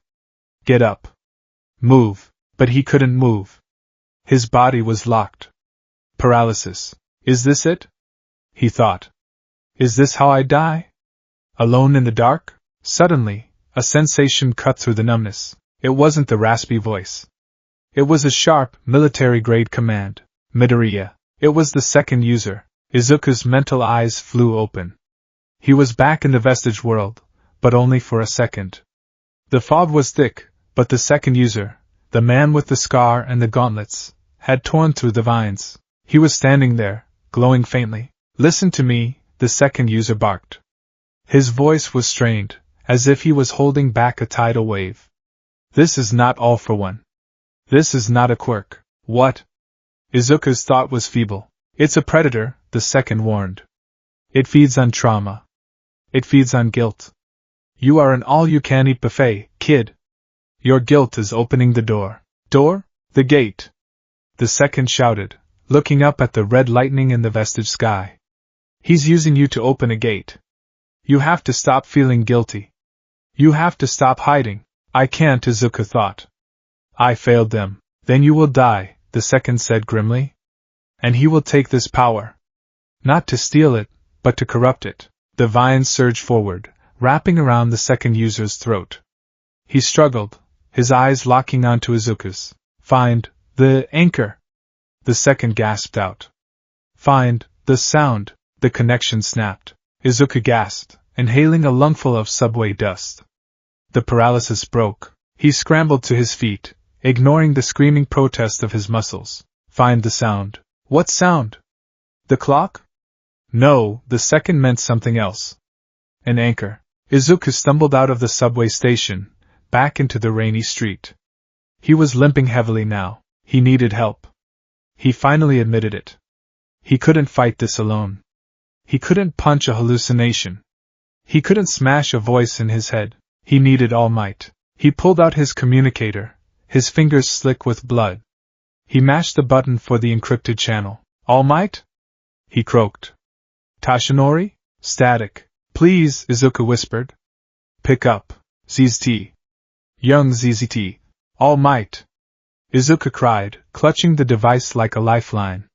Speaker 1: Get up. Move. But he couldn't move. His body was locked. Paralysis. Is this it? He thought. Is this how I die? Alone in the dark? Suddenly, a sensation cut through the numbness. It wasn't the raspy voice. It was a sharp, military-grade command. Midoriya. It was the second user. Izuku's mental eyes flew open. He was back in the vestige world, but only for a second. The fog was thick, but the second user, the man with the scar and the gauntlets, had torn through the vines. He was standing there, glowing faintly. Listen to me, the second user barked. His voice was strained, as if he was holding back a tidal wave. This is not all for one. This is not a quirk. What? Izuku's thought was feeble. It's a predator, the second warned. It feeds on trauma. It feeds on guilt. You are an all-you-can-eat buffet, kid. Your guilt is opening the door. Door? The gate. The second shouted, looking up at the red lightning in the vestige sky. He's using you to open a gate. You have to stop feeling guilty. You have to stop hiding. I can't, Izuku thought. I failed them. Then you will die, the second said grimly. And he will take this power. Not to steal it, but to corrupt it. The vines surged forward, wrapping around the second user's throat. He struggled, his eyes locking onto Izuku's. Find the anchor. The second gasped out. Find the sound. The connection snapped. Izuku gasped, inhaling a lungful of subway dust. The paralysis broke. He scrambled to his feet, ignoring the screaming protest of his muscles. Find the sound. What sound? The clock? No, the second meant something else. An anchor. Izuku stumbled out of the subway station, back into the rainy street. He was limping heavily now. He needed help. He finally admitted it. He couldn't fight this alone. He couldn't punch a hallucination. He couldn't smash a voice in his head. He needed all might. He pulled out his communicator, his fingers slick with blood. He mashed the button for the encrypted channel. All might? He croaked. Tashinori? Static. Please, Izuku whispered. Pick up. ZZT. Young ZZT. All might. Izuku cried, clutching the device like a lifeline.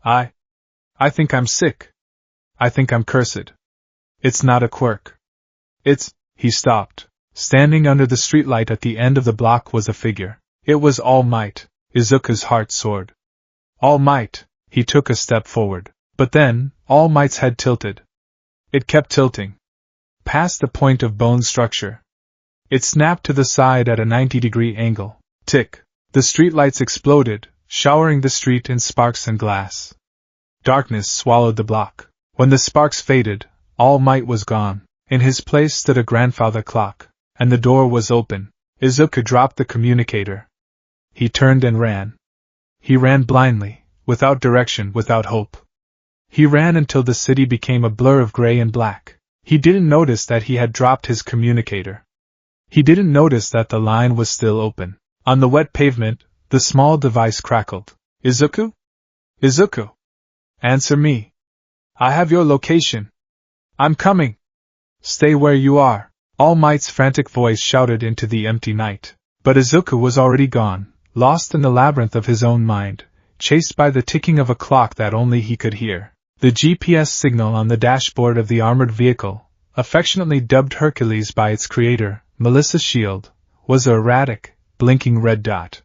Speaker 1: I think I'm sick. I think I'm cursed. It's not a quirk. He stopped. Standing under the streetlight at the end of the block was a figure. It was All Might. Izuku's heart soared. All Might. He took a step forward. But then, All Might's head tilted. It kept tilting. Past the point of bone structure. It snapped to the side at a 90-degree angle. Tick. The streetlights exploded, showering the street in sparks and glass. Darkness swallowed the block. When the sparks faded, All Might was gone. In his place stood a grandfather clock, and the door was open. Izuku dropped the communicator. He turned and ran. He ran blindly, without direction, without hope. He ran until the city became a blur of gray and black. He didn't notice that he had dropped his communicator. He didn't notice that the line was still open. On the wet pavement, the small device crackled. Izuku? Izuku? Answer me. I have your location. I'm coming. Stay where you are. All Might's frantic voice shouted into the empty night. But Izuku was already gone, lost in the labyrinth of his own mind, chased by the ticking of a clock that only he could hear. The GPS signal on the dashboard of the armored vehicle, affectionately dubbed Hercules by its creator, Melissa Shield, was a erratic, blinking red dot.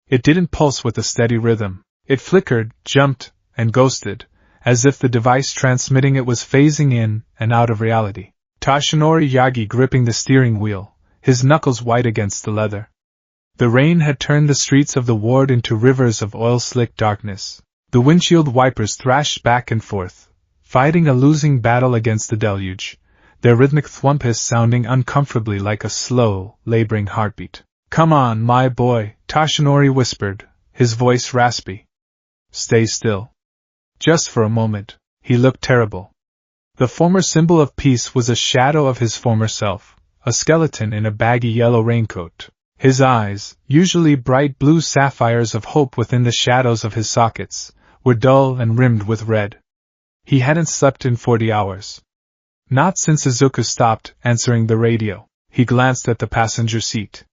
Speaker 1: It didn't pulse with a steady rhythm. It flickered, jumped, and ghosted, as if the device transmitting it was phasing in and out of reality. Tashinori Yagi gripping the steering wheel, his knuckles white against the leather. The rain had turned the streets of the ward into rivers of oil-slick darkness. The windshield wipers thrashed back and forth, fighting a losing battle against the deluge, their rhythmic thwumpus sounding uncomfortably like a slow, laboring heartbeat. Come on, my boy, Tashinori whispered, his voice raspy. Stay still. Just for a moment. He looked terrible. The former symbol of peace was a shadow of his former self, a skeleton in a baggy yellow raincoat. His eyes, usually bright blue sapphires of hope within the shadows of his sockets, were dull and rimmed with red. He hadn't slept in 40 hours. Not since Izuku stopped answering the radio. He glanced at the passenger seat.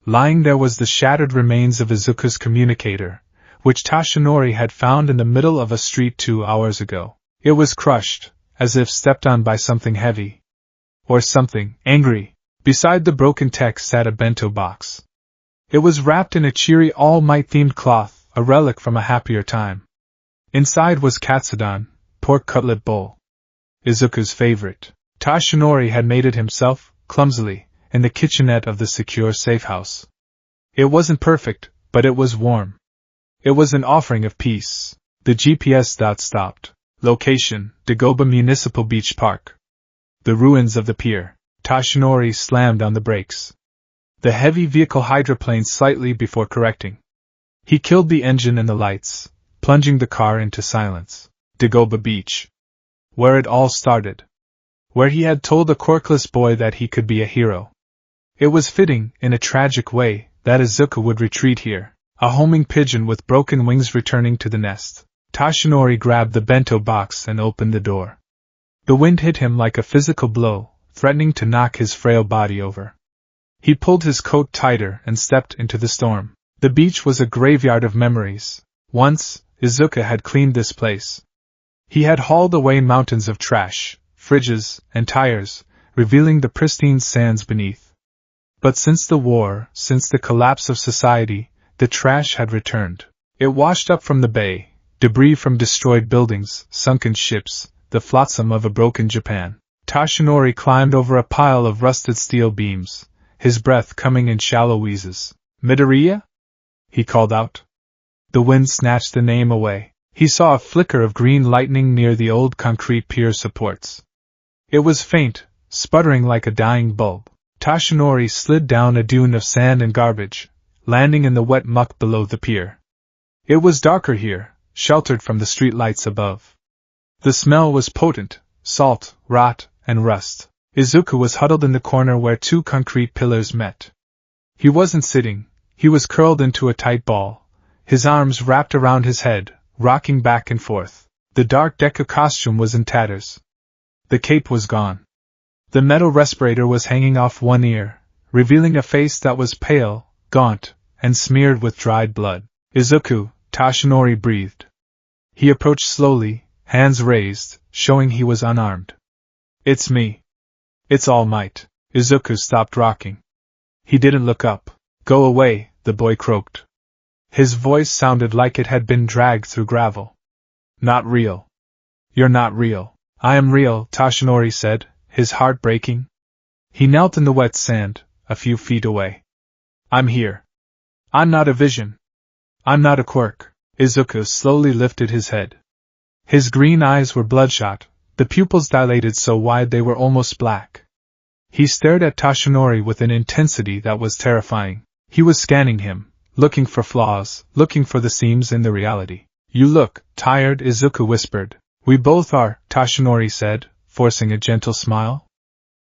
Speaker 1: Lying there was the shattered remains of Izuku's communicator, which Tashinori had found in the middle of a street 2 hours ago. It was crushed, as if stepped on by something heavy. Or something angry. Beside the broken tech sat a bento box. It was wrapped in a cheery All Might-themed cloth, a relic from a happier time. Inside was katsudon, pork cutlet bowl. Izuku's favorite. Tashinori had made it himself, clumsily, in the kitchenette of the secure safe house. It wasn't perfect, but it was warm. It was an offering of peace. The GPS dot stopped. Location, Dagoba Municipal Beach Park. The ruins of the pier. Tashinori slammed on the brakes. The heavy vehicle hydroplaned slightly before correcting. He killed the engine and the lights, plunging the car into silence. Dagoba Beach. Where it all started. Where he had told the quirkless boy that he could be a hero. It was fitting, in a tragic way, that Izuku would retreat here, a homing pigeon with broken wings returning to the nest. Toshinori grabbed the bento box and opened the door. The wind hit him like a physical blow, threatening to knock his frail body over. He pulled his coat tighter and stepped into the storm. The beach was a graveyard of memories. Once, Izuku had cleaned this place. He had hauled away mountains of trash, fridges, and tires, revealing the pristine sands beneath. But since the war, since the collapse of society, the trash had returned. It washed up from the bay, debris from destroyed buildings, sunken ships, the flotsam of a broken Japan. Toshinori climbed over a pile of rusted steel beams, his breath coming in shallow wheezes. Midoriya? He called out. The wind snatched the name away. He saw a flicker of green lightning near the old concrete pier supports. It was faint, sputtering like a dying bulb. Toshinori slid down a dune of sand and garbage, landing in the wet muck below the pier. It was darker here, sheltered from the street lights above. The smell was potent, salt, rot, and rust. Izuku was huddled in the corner where two concrete pillars met. He wasn't sitting, he was curled into a tight ball, his arms wrapped around his head, rocking back and forth. The dark Deku costume was in tatters. The cape was gone. The metal respirator was hanging off one ear, revealing a face that was pale, gaunt, and smeared with dried blood. Izuku, Toshinori breathed. He approached slowly, hands raised, showing he was unarmed. It's me. It's All Might. Izuku stopped rocking. He didn't look up. Go away, the boy croaked. His voice sounded like it had been dragged through gravel. Not real. You're not real. I am real, Toshinori said, his heart breaking. He knelt in the wet sand, a few feet away. I'm here. I'm not a vision. I'm not a quirk. Izuku slowly lifted his head. His green eyes were bloodshot, the pupils dilated so wide they were almost black. He stared at Toshinori with an intensity that was terrifying. He was scanning him, looking for flaws, looking for the seams in the reality. You look tired, Izuku whispered. We both are, Toshinori said, forcing a gentle smile.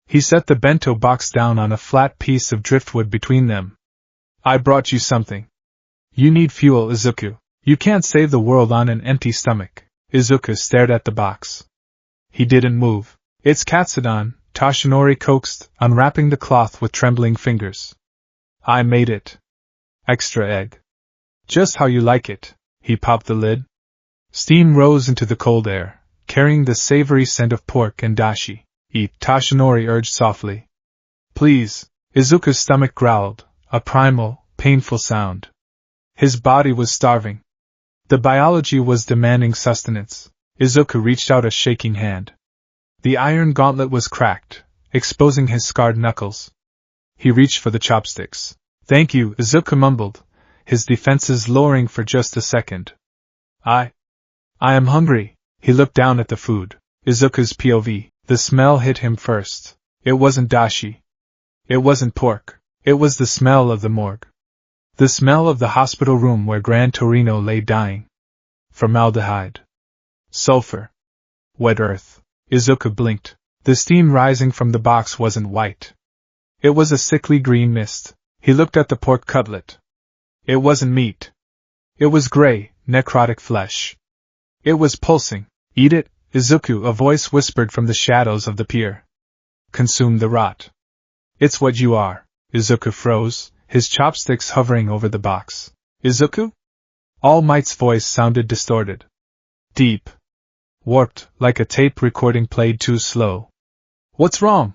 Speaker 1: He set the bento box down on a flat piece of driftwood between them. I brought you something. You need fuel, Izuku. You can't save the world on an empty stomach. Izuku stared at the box. He didn't move. It's Katsudon, Toshinori coaxed, unwrapping the cloth with trembling fingers. I made it. Extra egg. Just how you like it. He popped the lid. Steam rose into the cold air, carrying the savory scent of pork and dashi. Eat, Toshinori urged softly. Please. Izuku's stomach growled, a primal, painful sound. His body was starving. The biology was demanding sustenance. Izuku reached out a shaking hand. The iron gauntlet was cracked, exposing his scarred knuckles. He reached for the chopsticks. Thank you, Izuku mumbled, his defenses lowering for just a second. I am hungry. He looked down at the food. Izuku's POV. The smell hit him first. It wasn't dashi. It wasn't pork. It was the smell of the morgue. The smell of the hospital room where Gran Torino lay dying. Formaldehyde. Sulfur. Wet earth. Izuku blinked. The steam rising from the box wasn't white. It was a sickly green mist. He looked at the pork cutlet. It wasn't meat. It was gray, necrotic flesh. It was pulsing. Eat it, Izuku, a voice whispered from the shadows of the pier. Consume the rot. It's what you are. Izuku froze, his chopsticks hovering over the box. Izuku? All Might's voice sounded distorted. Deep. Warped, like a tape recording played too slow. What's wrong?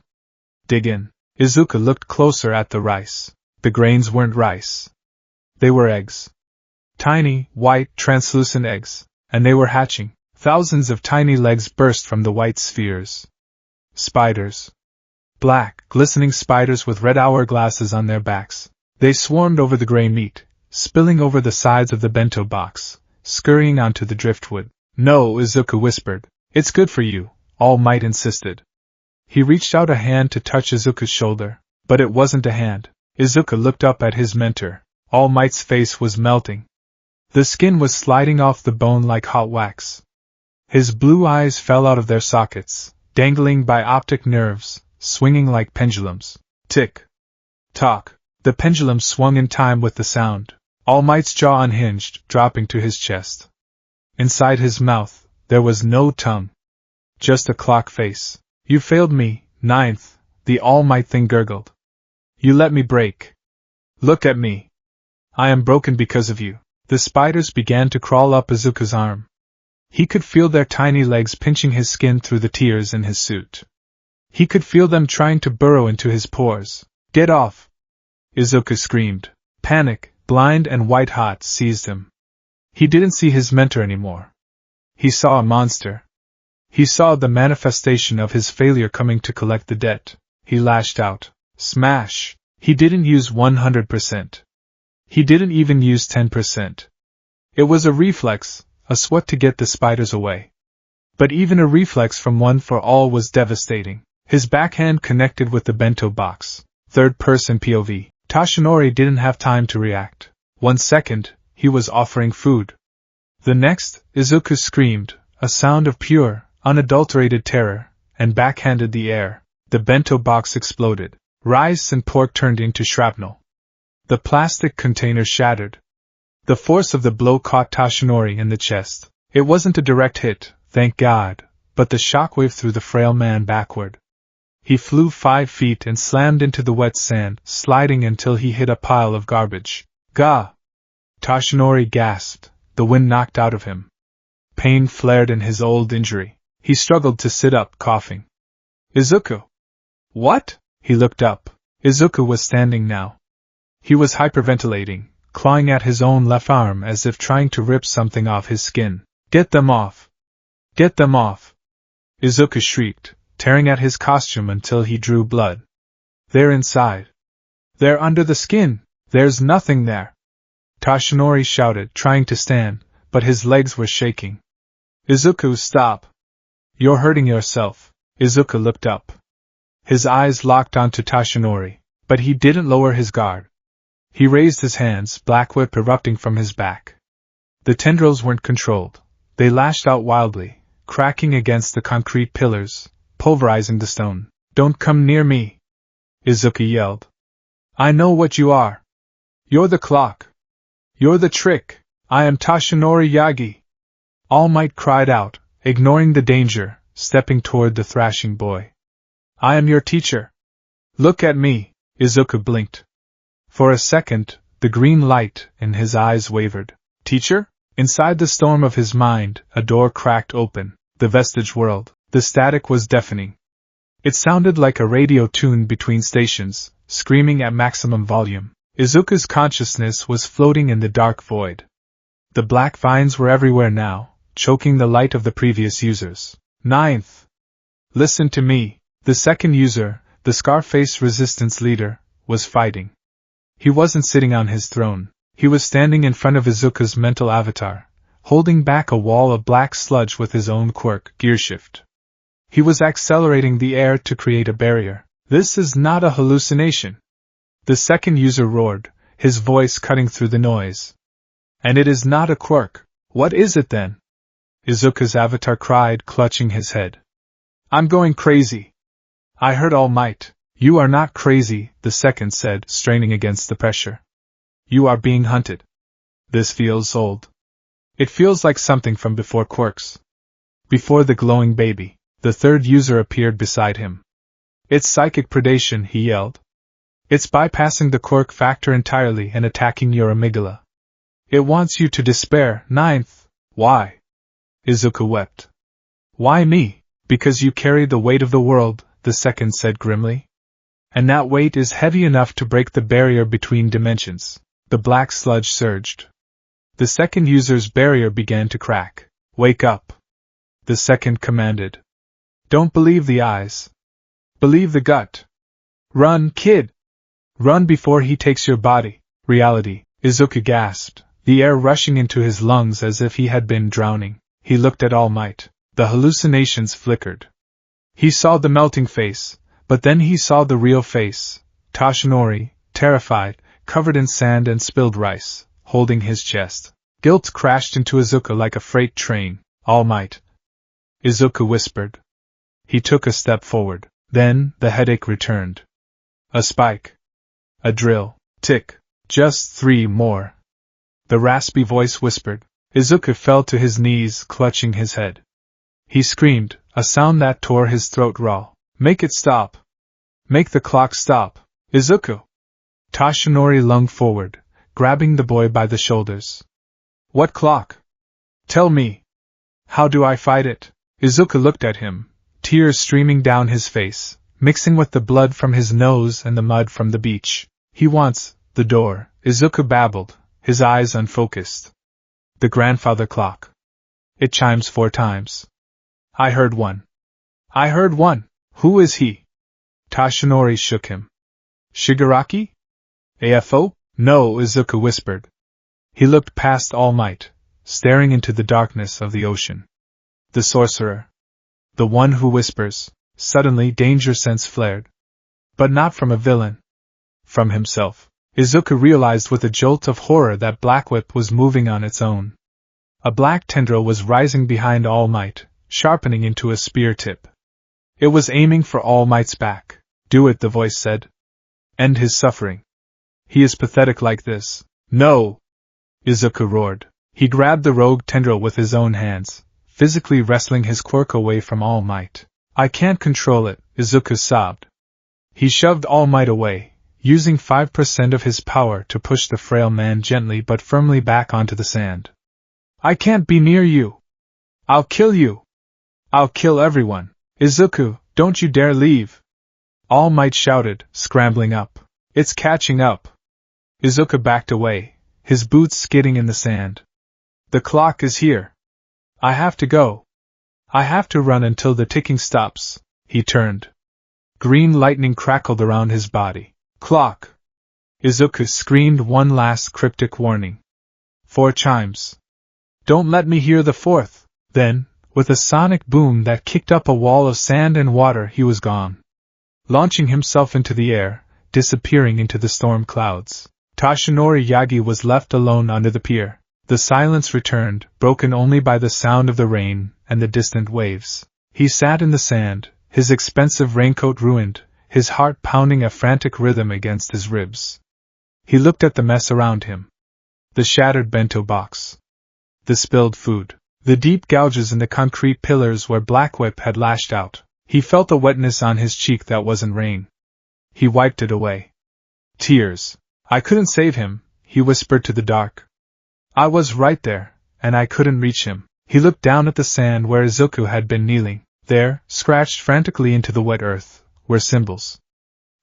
Speaker 1: Dig in. Izuku looked closer at the rice. The grains weren't rice. They were eggs. Tiny, white, translucent eggs. And they were hatching. Thousands of tiny legs burst from the white spheres. Spiders. Black, glistening spiders with red hourglasses on their backs. They swarmed over the gray meat, spilling over the sides of the bento box, scurrying onto the driftwood. No, Izuku whispered. It's good for you, All Might insisted. He reached out a hand to touch Izuku's shoulder, but it wasn't a hand. Izuku looked up at his mentor. All Might's face was melting. The skin was sliding off the bone like hot wax. His blue eyes fell out of their sockets, dangling by optic nerves, swinging like pendulums. Tick. Tock. The pendulum swung in time with the sound. All Might's jaw unhinged, dropping to his chest. Inside his mouth, there was no tongue. Just a clock face. You failed me, Ninth, the All Might thing gurgled. You let me break. Look at me. I am broken because of you. The spiders began to crawl up Izuku's arm. He could feel their tiny legs pinching his skin through the tears in his suit. He could feel them trying to burrow into his pores. Get off! Izuku screamed. Panic, blind and white-hot, seized him. He didn't see his mentor anymore. He saw a monster. He saw the manifestation of his failure coming to collect the debt. He lashed out. Smash! He didn't use 100%. He didn't even use 10%. It was a reflex, a swat to get the spiders away. But even a reflex from One for All was devastating. His backhand connected with the bento box. Third-person POV. Toshinori didn't have time to react. 1 second, he was offering food. The next, Izuku screamed, a sound of pure, unadulterated terror, and backhanded the air. The bento box exploded. Rice and pork turned into shrapnel. The plastic container shattered. The force of the blow caught Toshinori in the chest. It wasn't a direct hit, thank God, but the shockwave threw the frail man backward. He flew 5 feet and slammed into the wet sand, sliding until he hit a pile of garbage. Gah! Toshinori gasped, the wind knocked out of him. Pain flared in his old injury. He struggled to sit up, coughing. Izuku! What? He looked up. Izuku was standing now. He was hyperventilating, clawing at his own left arm as if trying to rip something off his skin. Get them off! Get them off! Izuku shrieked, tearing at his costume until he drew blood. They're inside. They're under the skin. There's nothing there. Toshinori shouted, trying to stand, but his legs were shaking. Izuku, stop. You're hurting yourself. Izuku looked up. His eyes locked onto Toshinori, but he didn't lower his guard. He raised his hands, black whip erupting from his back. The tendrils weren't controlled. They lashed out wildly, cracking against the concrete pillars, pulverizing the stone. Don't come near me! Izuku yelled. I know what you are. You're the clock. You're the trick. I am Toshinori Yagi. All Might cried out, ignoring the danger, stepping toward the thrashing boy. I am your teacher. Look at me. Izuku blinked. For a second, the green light in his eyes wavered. Teacher? Inside the storm of his mind, a door cracked open. The vestige world. The static was deafening. It sounded like a radio tuned between stations, screaming at maximum volume. Izuku's consciousness was floating in the dark void. The black vines were everywhere now, choking the light of the previous users. Ninth. Listen to me. The second user, the Scarface resistance leader, was fighting. He wasn't sitting on his throne. He was standing in front of Izuku's mental avatar, holding back a wall of black sludge with his own quirk, gearshift. He was accelerating the air to create a barrier. This is not a hallucination. The second user roared, his voice cutting through the noise. And it is not a quirk. What is it then? Izuku's avatar cried, clutching his head. I'm going crazy. I heard All Might. You are not crazy, the second said, straining against the pressure. You are being hunted. This feels old. It feels like something from before quirks. Before the glowing baby. The third user appeared beside him. It's psychic predation, he yelled. It's bypassing the quirk factor entirely and attacking your amygdala. It wants you to despair. Ninth. Why? Izuku wept. Why me? Because you carry the weight of the world, the second said grimly. And that weight is heavy enough to break the barrier between dimensions. The black sludge surged. The second user's barrier began to crack. Wake up. The second commanded. Don't believe the eyes. Believe the gut. Run, kid! Run before he takes your body. Reality. Izuku gasped, the air rushing into his lungs as if he had been drowning. He looked at All Might. The hallucinations flickered. He saw the melting face, but then he saw the real face. Toshinori, terrified, covered in sand and spilled rice, holding his chest. Guilt crashed into Izuku like a freight train. All Might. Izuku whispered. He took a step forward. Then, the headache returned. A spike. A drill. Tick. Just 3 more. The raspy voice whispered. Izuku fell to his knees, clutching his head. He screamed, a sound that tore his throat raw. Make it stop. Make the clock stop. Izuku! Toshinori lunged forward, grabbing the boy by the shoulders. What clock? Tell me. How do I fight it? Izuku looked at him, tears streaming down his face, mixing with the blood from his nose and the mud from the beach. He wants the door, Izuku babbled, his eyes unfocused. The grandfather clock. It chimes 4 times. I heard one. I heard one. Who is he? Toshinori shook him. Shigaraki? AFO? No, Izuku whispered. He looked past All Might, staring into the darkness of the ocean. The sorcerer. The one who whispers. Suddenly danger sense flared. But not from a villain. From himself. Izuku realized with a jolt of horror that Blackwhip was moving on its own. A black tendril was rising behind All Might, sharpening into a spear tip. It was aiming for All Might's back. Do it, the voice said. End his suffering. He is pathetic like this. No! Izuku roared. He grabbed the rogue tendril with his own hands, physically wrestling his quirk away from All Might. I can't control it, Izuku sobbed. He shoved All Might away, using 5% of his power to push the frail man gently but firmly back onto the sand. I can't be near you. I'll kill you. I'll kill everyone. Izuku, don't you dare leave. All Might shouted, scrambling up. It's catching up. Izuku backed away, his boots skidding in the sand. The clock is here. I have to go. I have to run until the ticking stops. He turned. Green lightning crackled around his body. Clock! Izuku screamed one last cryptic warning. 4 chimes. Don't let me hear the 4th. Then, with a sonic boom that kicked up a wall of sand and water, he was gone. Launching himself into the air, disappearing into the storm clouds. Toshinori Yagi was left alone under the pier. The silence returned, broken only by the sound of the rain and the distant waves. He sat in the sand, his expensive raincoat ruined, his heart pounding a frantic rhythm against his ribs. He looked at the mess around him. The shattered bento box. The spilled food. The deep gouges in the concrete pillars where Blackwhip had lashed out. He felt a wetness on his cheek that wasn't rain. He wiped it away. Tears. I couldn't save him, he whispered to the dark. I was right there, and I couldn't reach him. He looked down at the sand where Izuku had been kneeling. There, scratched frantically into the wet earth, were symbols.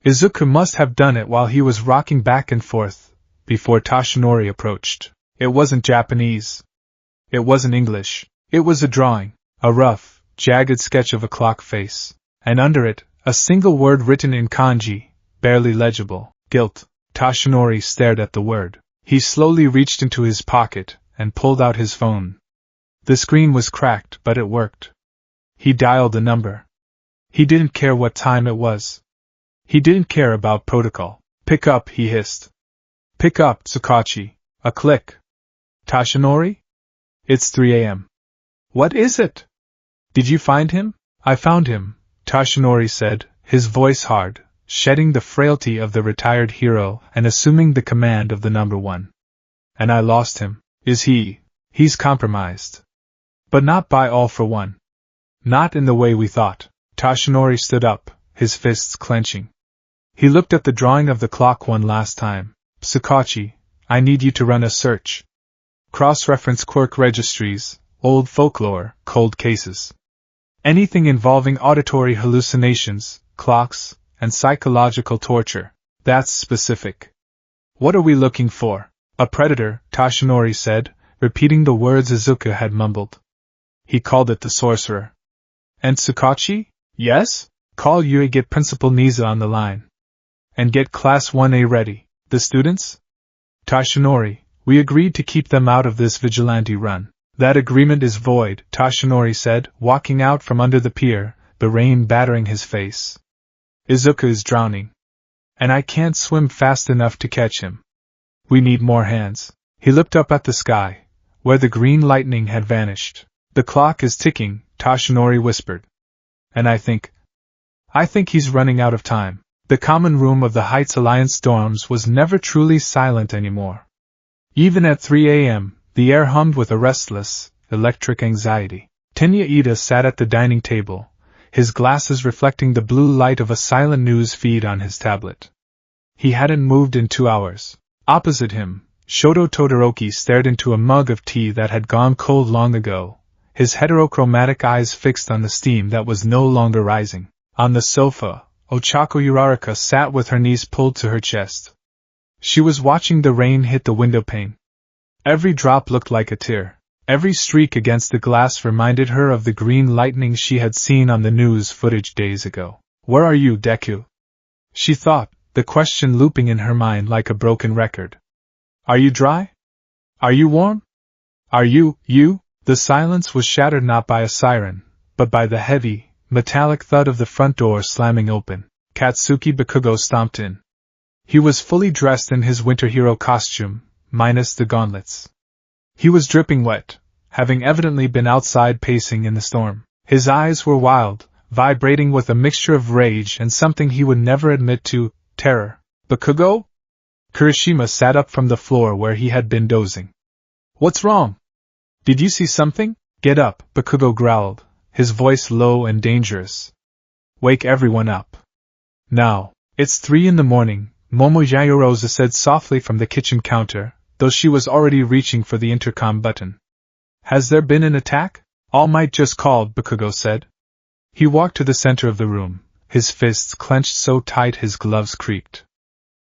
Speaker 1: Izuku must have done it while he was rocking back and forth, before Toshinori approached. It wasn't Japanese. It wasn't English. It was a drawing, a rough, jagged sketch of a clock face, and under it, a single word written in kanji, barely legible. Guilt. Toshinori stared at the word. He slowly reached into his pocket and pulled out his phone. The screen was cracked, but it worked. He dialed the number. He didn't care what time it was. He didn't care about protocol. Pick up, he hissed. Pick up, Tsukachi. A click. Toshinori? It's 3 a.m. What is it? Did you find him? I found him, Toshinori said, his voice hard, shedding the frailty of the retired hero and assuming the command of the number 1. And I lost him. Is he? He's compromised. But not by All for One. Not in the way we thought. Toshinori stood up, his fists clenching. He looked at the drawing of the clock one last time. Tsukachi, I need you to run a search. Cross-reference quirk registries, old folklore, cold cases. Anything involving auditory hallucinations, clocks, and psychological torture. That's specific. What are we looking for? A predator, Toshinori said, repeating the words Izuku had mumbled. He called it the sorcerer. And Tsukachi? Yes? Call Yui, get Principal Niza on the line. And get Class 1A ready. The students? Toshinori, we agreed to keep them out of this vigilante run. That agreement is void, Toshinori said, walking out from under the pier, the rain battering his face. Izuku is drowning. And I can't swim fast enough to catch him. We need more hands. He looked up at the sky, where the green lightning had vanished. The clock is ticking, Toshinori whispered. And I think he's running out of time. The common room of the Heights Alliance dorms was never truly silent anymore. Even at 3 a.m., the air hummed with a restless, electric anxiety. Tenya Ida sat at the dining table, his glasses reflecting the blue light of a silent news feed on his tablet. He hadn't moved in 2 hours. Opposite him, Shoto Todoroki stared into a mug of tea that had gone cold long ago, his heterochromatic eyes fixed on the steam that was no longer rising. On the sofa, Ochako Uraraka sat with her knees pulled to her chest. She was watching the rain hit the windowpane. Every drop looked like a tear. Every streak against the glass reminded her of the green lightning she had seen on the news footage days ago. Where are you, Deku? She thought, the question looping in her mind like a broken record. Are you dry? Are you warm? Are you? The silence was shattered not by a siren, but by the heavy, metallic thud of the front door slamming open. Katsuki Bakugo stomped in. He was fully dressed in his winter hero costume, minus the gauntlets. He was dripping wet, having evidently been outside pacing in the storm. His eyes were wild, vibrating with a mixture of rage and something he would never admit to, terror. Bakugo? Kirishima sat up from the floor where he had been dozing. What's wrong? Did you see something? Get up, Bakugo growled, his voice low and dangerous. Wake everyone up. Now. It's 3 in the morning, Momo Yayorosa said softly from the kitchen counter, though she was already reaching for the intercom button. Has there been an attack? All Might just called, Bakugo said. He walked to the center of the room, his fists clenched so tight his gloves creaked.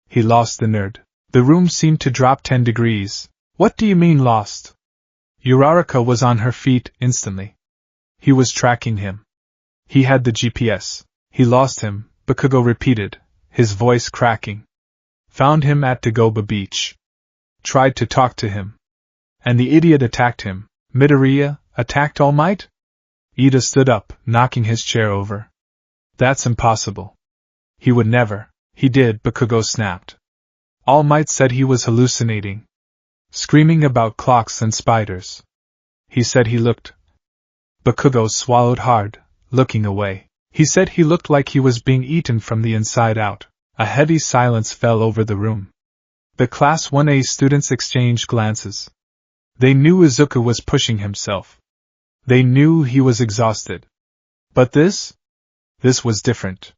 Speaker 1: He lost the nerd. The room seemed to drop 10 degrees. What do you mean lost? Uraraka was on her feet instantly. He was tracking him. He had the GPS. He lost him, Bakugo repeated, his voice cracking. Found him at Dagoba Beach. Tried to talk to him. And the idiot attacked him. Midoriya attacked All Might? Ida stood up, knocking his chair over. That's impossible. He would never. He did, Bakugo snapped. All Might said he was hallucinating. Screaming about clocks and spiders. He said he looked. Bakugo swallowed hard, looking away. He said he looked like he was being eaten from the inside out. A heavy silence fell over the room. The Class 1A students exchanged glances. They knew Izuku was pushing himself. They knew he was exhausted. But this was different.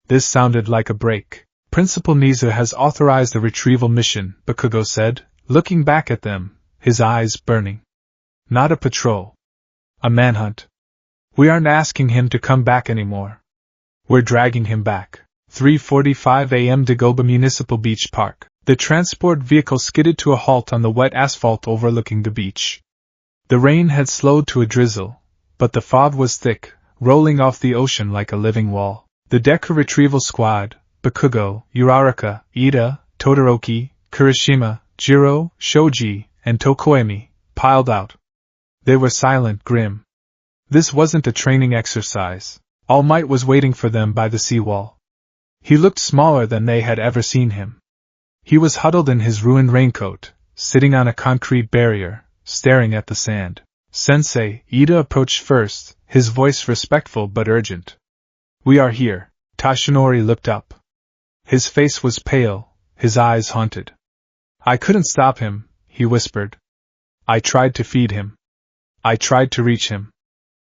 Speaker 1: This sounded like a break. Principal Nizu has authorized a retrieval mission, Bakugo said, looking back at them, his eyes burning. Not a patrol. A manhunt. We aren't asking him to come back anymore. We're dragging him back. 3:45 a.m. Dagoba Municipal Beach Park. The transport vehicle skidded to a halt on the wet asphalt overlooking the beach. The rain had slowed to a drizzle, but the fog was thick, rolling off the ocean like a living wall. The Deku retrieval squad, Bakugo, Uraraka, Ida, Todoroki, Kirishima, Jiro, Shoji, and Tokoemi, piled out. They were silent, grim. This wasn't a training exercise. All Might was waiting for them by the seawall. He looked smaller than they had ever seen him. He was huddled in his ruined raincoat, sitting on a concrete barrier, staring at the sand. Sensei, Ida approached first, his voice respectful but urgent. We are here. Toshinori looked up. His face was pale, his eyes haunted. I couldn't stop him, he whispered. I tried to feed him. I tried to reach him.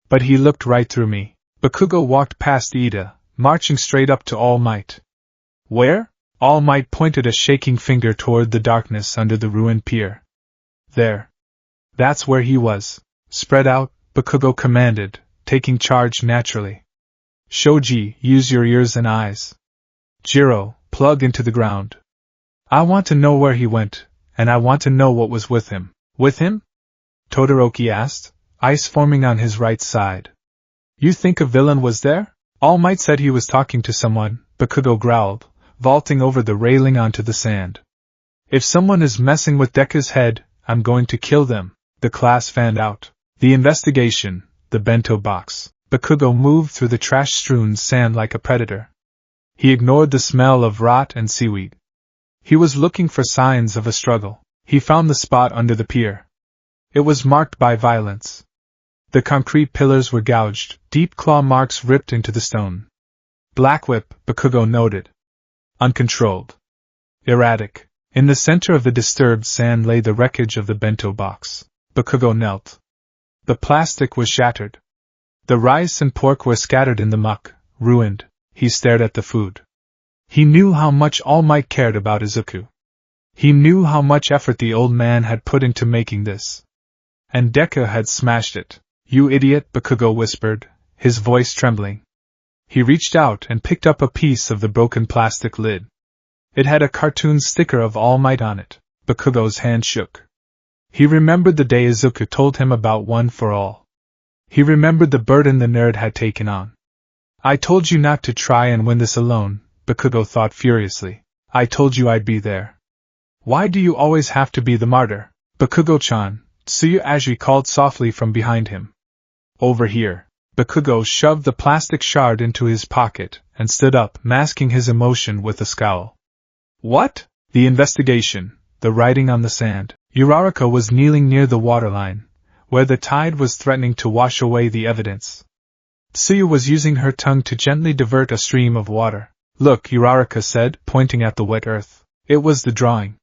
Speaker 1: But he looked right through me. Bakugo walked past Ida, marching straight up to All Might. Where? All Might pointed a shaking finger toward the darkness under the ruined pier. There. That's where he was. Spread out, Bakugo commanded, taking charge naturally. Shoji, use your ears and eyes. Jiro, plug into the ground. I want to know where he went, and I want to know what was with him. With him? Todoroki asked, ice forming on his right side. You think a villain was there? All Might said he was talking to someone, Bakugo growled, vaulting over the railing onto the sand. If someone is messing with Deku's head, I'm going to kill them. The class fanned out. The investigation, the bento box. Bakugo moved through the trash-strewn sand like a predator. He ignored the smell of rot and seaweed. He was looking for signs of a struggle. He found the spot under the pier. It was marked by violence. The concrete pillars were gouged, deep claw marks ripped into the stone. Black whip, Bakugo noted. Uncontrolled. Erratic. In the center of the disturbed sand lay the wreckage of the bento box. Bakugo knelt. The plastic was shattered. The rice and pork were scattered in the muck, ruined. He stared at the food. He knew how much All Might cared about Izuku. He knew how much effort the old man had put into making this. And Deku had smashed it. You idiot, Bakugo whispered, his voice trembling. He reached out and picked up a piece of the broken plastic lid. It had a cartoon sticker of All Might on it. Bakugo's hand shook. He remembered the day Izuku told him about One for All. He remembered the burden the nerd had taken on. I told you not to try and win this alone, Bakugo thought furiously. I told you I'd be there. Why do you always have to be the martyr? Bakugo-chan, Tsuyu Aji called softly from behind him. Over here. Bakugo shoved the plastic shard into his pocket and stood up, masking his emotion with a scowl. What? The investigation, the writing on the sand. Uraraka was kneeling near the waterline, where the tide was threatening to wash away the evidence. Tsuyu was using her tongue to gently divert a stream of water. Look, Uraraka said, pointing at the wet earth. It was the drawing.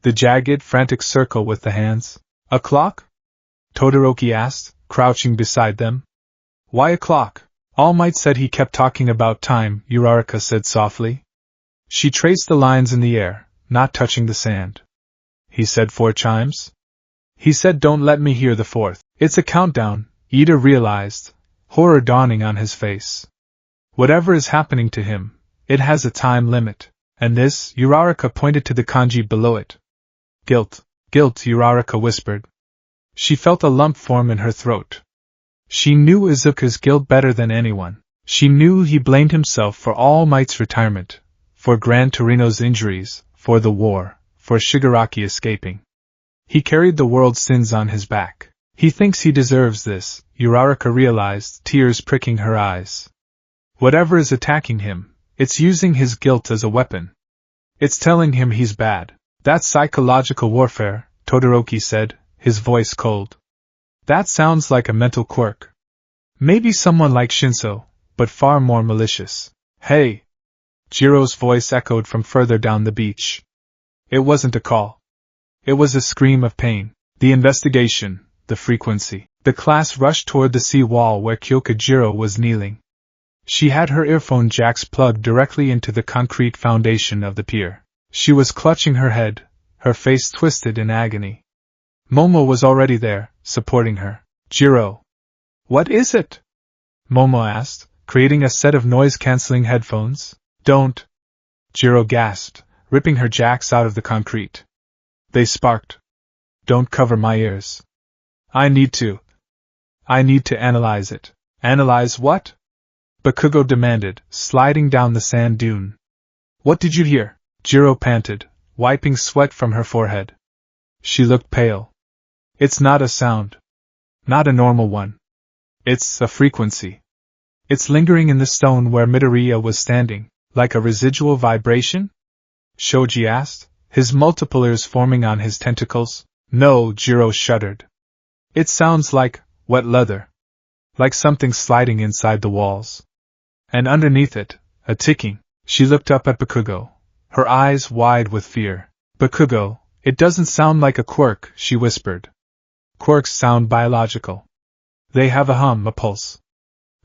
Speaker 1: The jagged, frantic circle with the hands. A clock? Todoroki asked, crouching beside them. Why a clock? All Might said he kept talking about time, Uraraka said softly. She traced the lines in the air, not touching the sand. He said 4 chimes? He said don't let me hear the 4th. It's a countdown, Ida realized, horror dawning on his face. Whatever is happening to him, it has a time limit, and this, Uraraka pointed to the kanji below it. Guilt, Uraraka whispered. She felt a lump form in her throat. She knew Izuku's guilt better than anyone. She knew he blamed himself for All Might's retirement, for Gran Torino's injuries, for the war, for Shigaraki escaping. He carried the world's sins on his back. He thinks he deserves this, Uraraka realized, tears pricking her eyes. Whatever is attacking him, it's using his guilt as a weapon. It's telling him he's bad. That's psychological warfare, Todoroki said, his voice cold. That sounds like a mental quirk. Maybe someone like Shinso, but far more malicious. Hey! Jiro's voice echoed from further down the beach. It wasn't a call. It was a scream of pain. The investigation, the frequency. The class rushed toward the sea wall where Kyokujiro was kneeling. She had her earphone jacks plugged directly into the concrete foundation of the pier. She was clutching her head, her face twisted in agony. Momo was already there, supporting her. Jiro. What is it? Momo asked, creating a set of noise-canceling headphones. Don't. Jiro gasped, ripping her jacks out of the concrete. They sparked. Don't cover my ears. I need to analyze it. Analyze what? Bakugo demanded, sliding down the sand dune. What did you hear? Jiro panted, wiping sweat from her forehead. She looked pale. It's not a sound. Not a normal one. It's a frequency. It's lingering in the stone where Midoriya was standing, like a residual vibration? Shoji asked, his multiple ears forming on his tentacles. No, Jiro shuddered. It sounds like wet leather. Like something sliding inside the walls. And underneath it, a ticking. She looked up at Bakugo, her eyes wide with fear. Bakugo, it doesn't sound like a quirk, she whispered. Quirks sound biological. They have a hum, a pulse.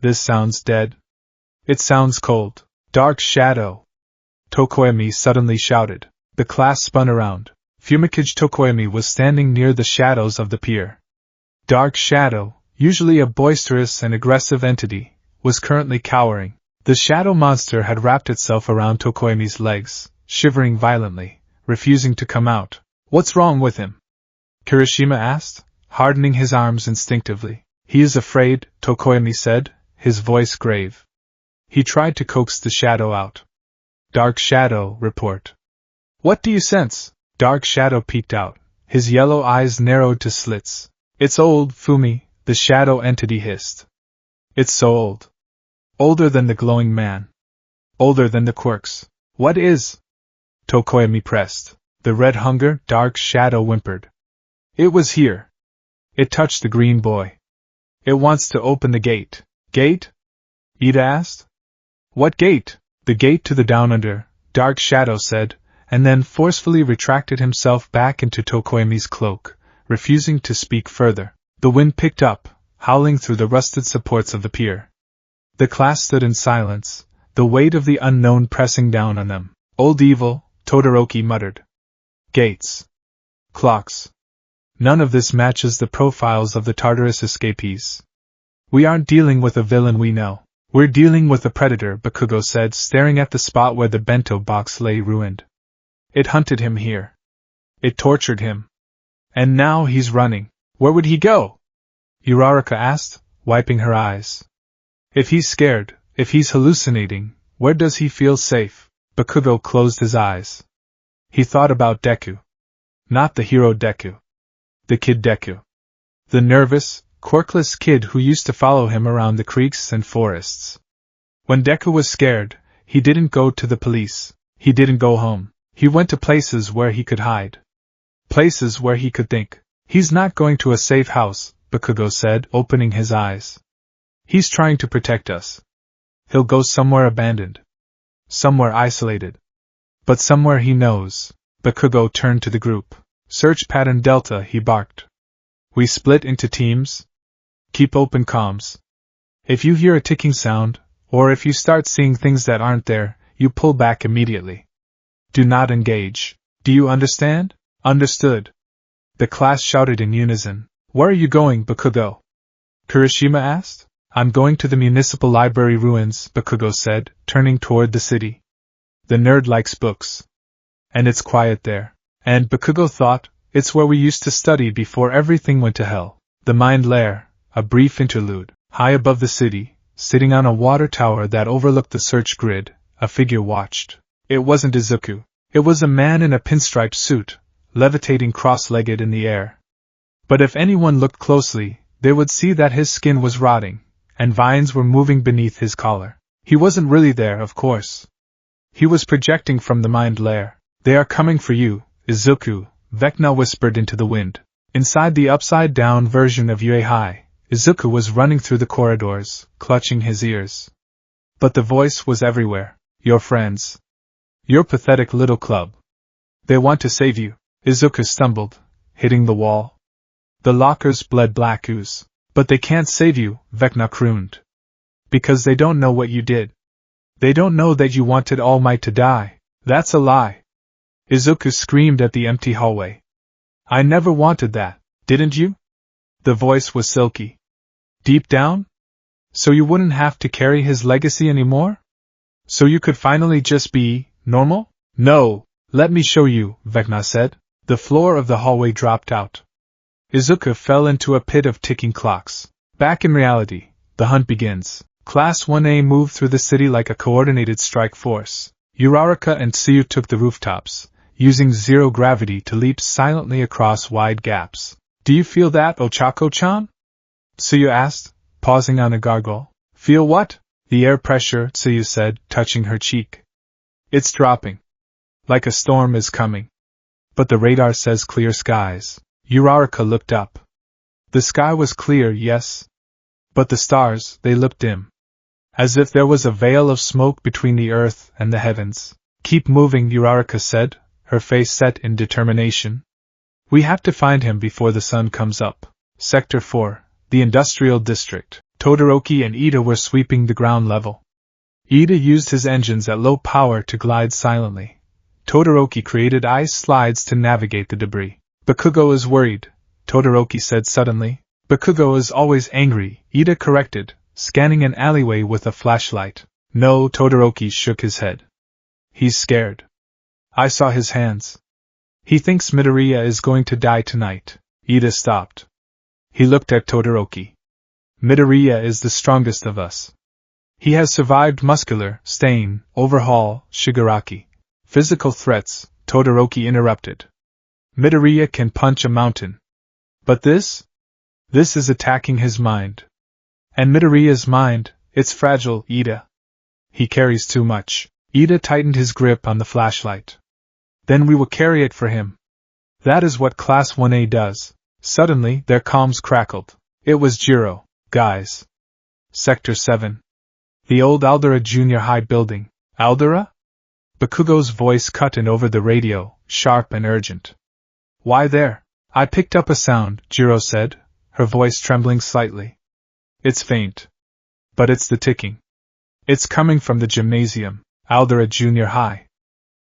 Speaker 1: This sounds dead. It sounds cold. Dark shadow. Tokoyami suddenly shouted. The class spun around. Fumikage Tokoyami was standing near the shadows of the pier. Dark Shadow, usually a boisterous and aggressive entity, was currently cowering. The shadow monster had wrapped itself around Tokoyami's legs, shivering violently, refusing to come out. What's wrong with him? Kirishima asked, hardening his arms instinctively. He is afraid, Tokoyami said, his voice grave. He tried to coax the shadow out. Dark Shadow, report. What do you sense? Dark Shadow peeked out, his yellow eyes narrowed to slits. It's old, Fumi, the shadow entity hissed. It's so old. Older than the glowing man. Older than the quirks. What is? Tokoyami pressed. The red hunger, Dark Shadow whimpered. It was here. It touched the green boy. It wants to open the gate. Gate? Ida asked. What gate? The gate to the down under, Dark Shadow said, and then forcefully retracted himself back into Tokoemi's cloak, refusing to speak further. The wind picked up, howling through the rusted supports of the pier. The class stood in silence, the weight of the unknown pressing down on them. Old evil, Todoroki muttered. Gates. Clocks. None of this matches the profiles of the Tartarus escapees. We aren't dealing with a villain we know. We're dealing with a predator, Bakugo said, staring at the spot where the bento box lay ruined. It hunted him here. It tortured him. And now he's running. Where would he go? Uraraka asked, wiping her eyes. If he's scared, if he's hallucinating, where does he feel safe? Bakugo closed his eyes. He thought about Deku. Not the hero Deku. The kid Deku. The nervous, quirkless kid who used to follow him around the creeks and forests. When Deku was scared, he didn't go to the police. He didn't go home. He went to places where he could hide. Places where he could think. He's not going to a safe house, Bakugo said, opening his eyes. He's trying to protect us. He'll go somewhere abandoned. Somewhere isolated. But somewhere he knows. Bakugo turned to the group. Search pattern Delta, he barked. We split into teams. Keep open comms. If you hear a ticking sound, or if you start seeing things that aren't there, you pull back immediately. Do not engage. Do you understand? Understood. The class shouted in unison. Where are you going, Bakugo? Kirishima asked. I'm going to the municipal library ruins, Bakugo said, turning toward the city. The nerd likes books. And it's quiet there. And Bakugo thought, it's where we used to study before everything went to hell. The Mind Lair, a brief interlude. High above the city, sitting on a water tower that overlooked the search grid, a figure watched. It wasn't Izuku. It was a man in a pinstripe suit, levitating cross-legged in the air. But if anyone looked closely, they would see that his skin was rotting, and vines were moving beneath his collar. He wasn't really there, of course. He was projecting from the Mind Lair. They are coming for you, Izuku, Vecna whispered into the wind. Inside the upside-down version of Yuehai, Izuku was running through the corridors, clutching his ears. But the voice was everywhere. Your friends. Your pathetic little club. They want to save you. Izuku stumbled, hitting the wall. The lockers bled black ooze. But they can't save you, Vecna crooned. Because they don't know what you did. They don't know that you wanted All Might to die. That's a lie. Izuku screamed at the empty hallway. I never wanted that, didn't you? The voice was silky. Deep down? So you wouldn't have to carry his legacy anymore? So you could finally just be normal? No, let me show you, Vecna said. The floor of the hallway dropped out. Izuku fell into a pit of ticking clocks. Back in reality, the hunt begins. Class 1A moved through the city like a coordinated strike force. Uraraka and Tsuyu took the rooftops, using zero gravity to leap silently across wide gaps. Do you feel that, Ochako-chan? Tsuyu asked, pausing on a gargoyle. Feel what? The air pressure, Tsuyu said, touching her cheek. It's dropping. Like a storm is coming. But the radar says clear skies. Uraraka looked up. The sky was clear, yes. But the stars, they looked dim. As if there was a veil of smoke between the earth and the heavens. Keep moving, Uraraka said, her face set in determination. We have to find him before the sun comes up. Sector 4, the industrial district. Todoroki and Ida were sweeping the ground level. Ida used his engines at low power to glide silently. Todoroki created ice slides to navigate the debris. Bakugo is worried, Todoroki said suddenly. Bakugo is always angry, Ida corrected, scanning an alleyway with a flashlight. No, Todoroki shook his head. He's scared. I saw his hands. He thinks Midoriya is going to die tonight. Ida stopped. He looked at Todoroki. Midoriya is the strongest of us. He has survived muscular, stain, overhaul, Shigaraki. Physical threats, Todoroki interrupted. Midoriya can punch a mountain. But this is attacking his mind. And Midoriya's mind, it's fragile, Ida. He carries too much. Ida tightened his grip on the flashlight. Then we will carry it for him. That is what Class 1A does. Suddenly, their comms crackled. It was Jiro, guys. Sector 7. The old Aldera Junior High building. Aldera? Bakugo's voice cut in over the radio, sharp and urgent. Why there? I picked up a sound, Jiro said, her voice trembling slightly. It's faint. But it's the ticking. It's coming from the gymnasium, Aldera Junior High.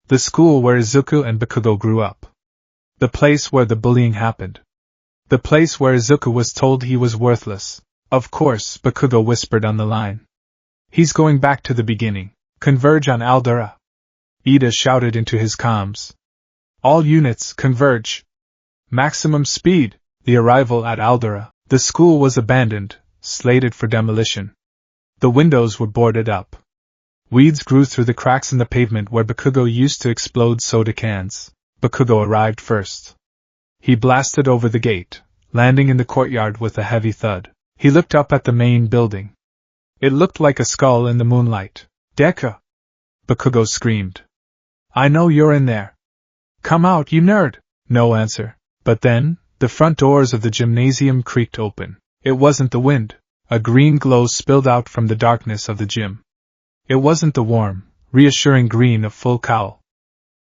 Speaker 1: The school where Izuku and Bakugo grew up. The place where the bullying happened. The place where Izuku was told he was worthless. Of course, Bakugo whispered on the line. He's going back to the beginning. Converge on Aldera. Ida shouted into his comms. All units, converge. Maximum speed. The arrival at Aldera. The school was abandoned, slated for demolition. The windows were boarded up. Weeds grew through the cracks in the pavement where Bakugo used to explode soda cans. Bakugo arrived first. He blasted over the gate, landing in the courtyard with a heavy thud. He looked up at the main building. It looked like a skull in the moonlight. Deku! Bakugo screamed. I know you're in there. Come out, you nerd! No answer. But then, the front doors of the gymnasium creaked open. It wasn't the wind. A green glow spilled out from the darkness of the gym. It wasn't the warm, reassuring green of full cowl.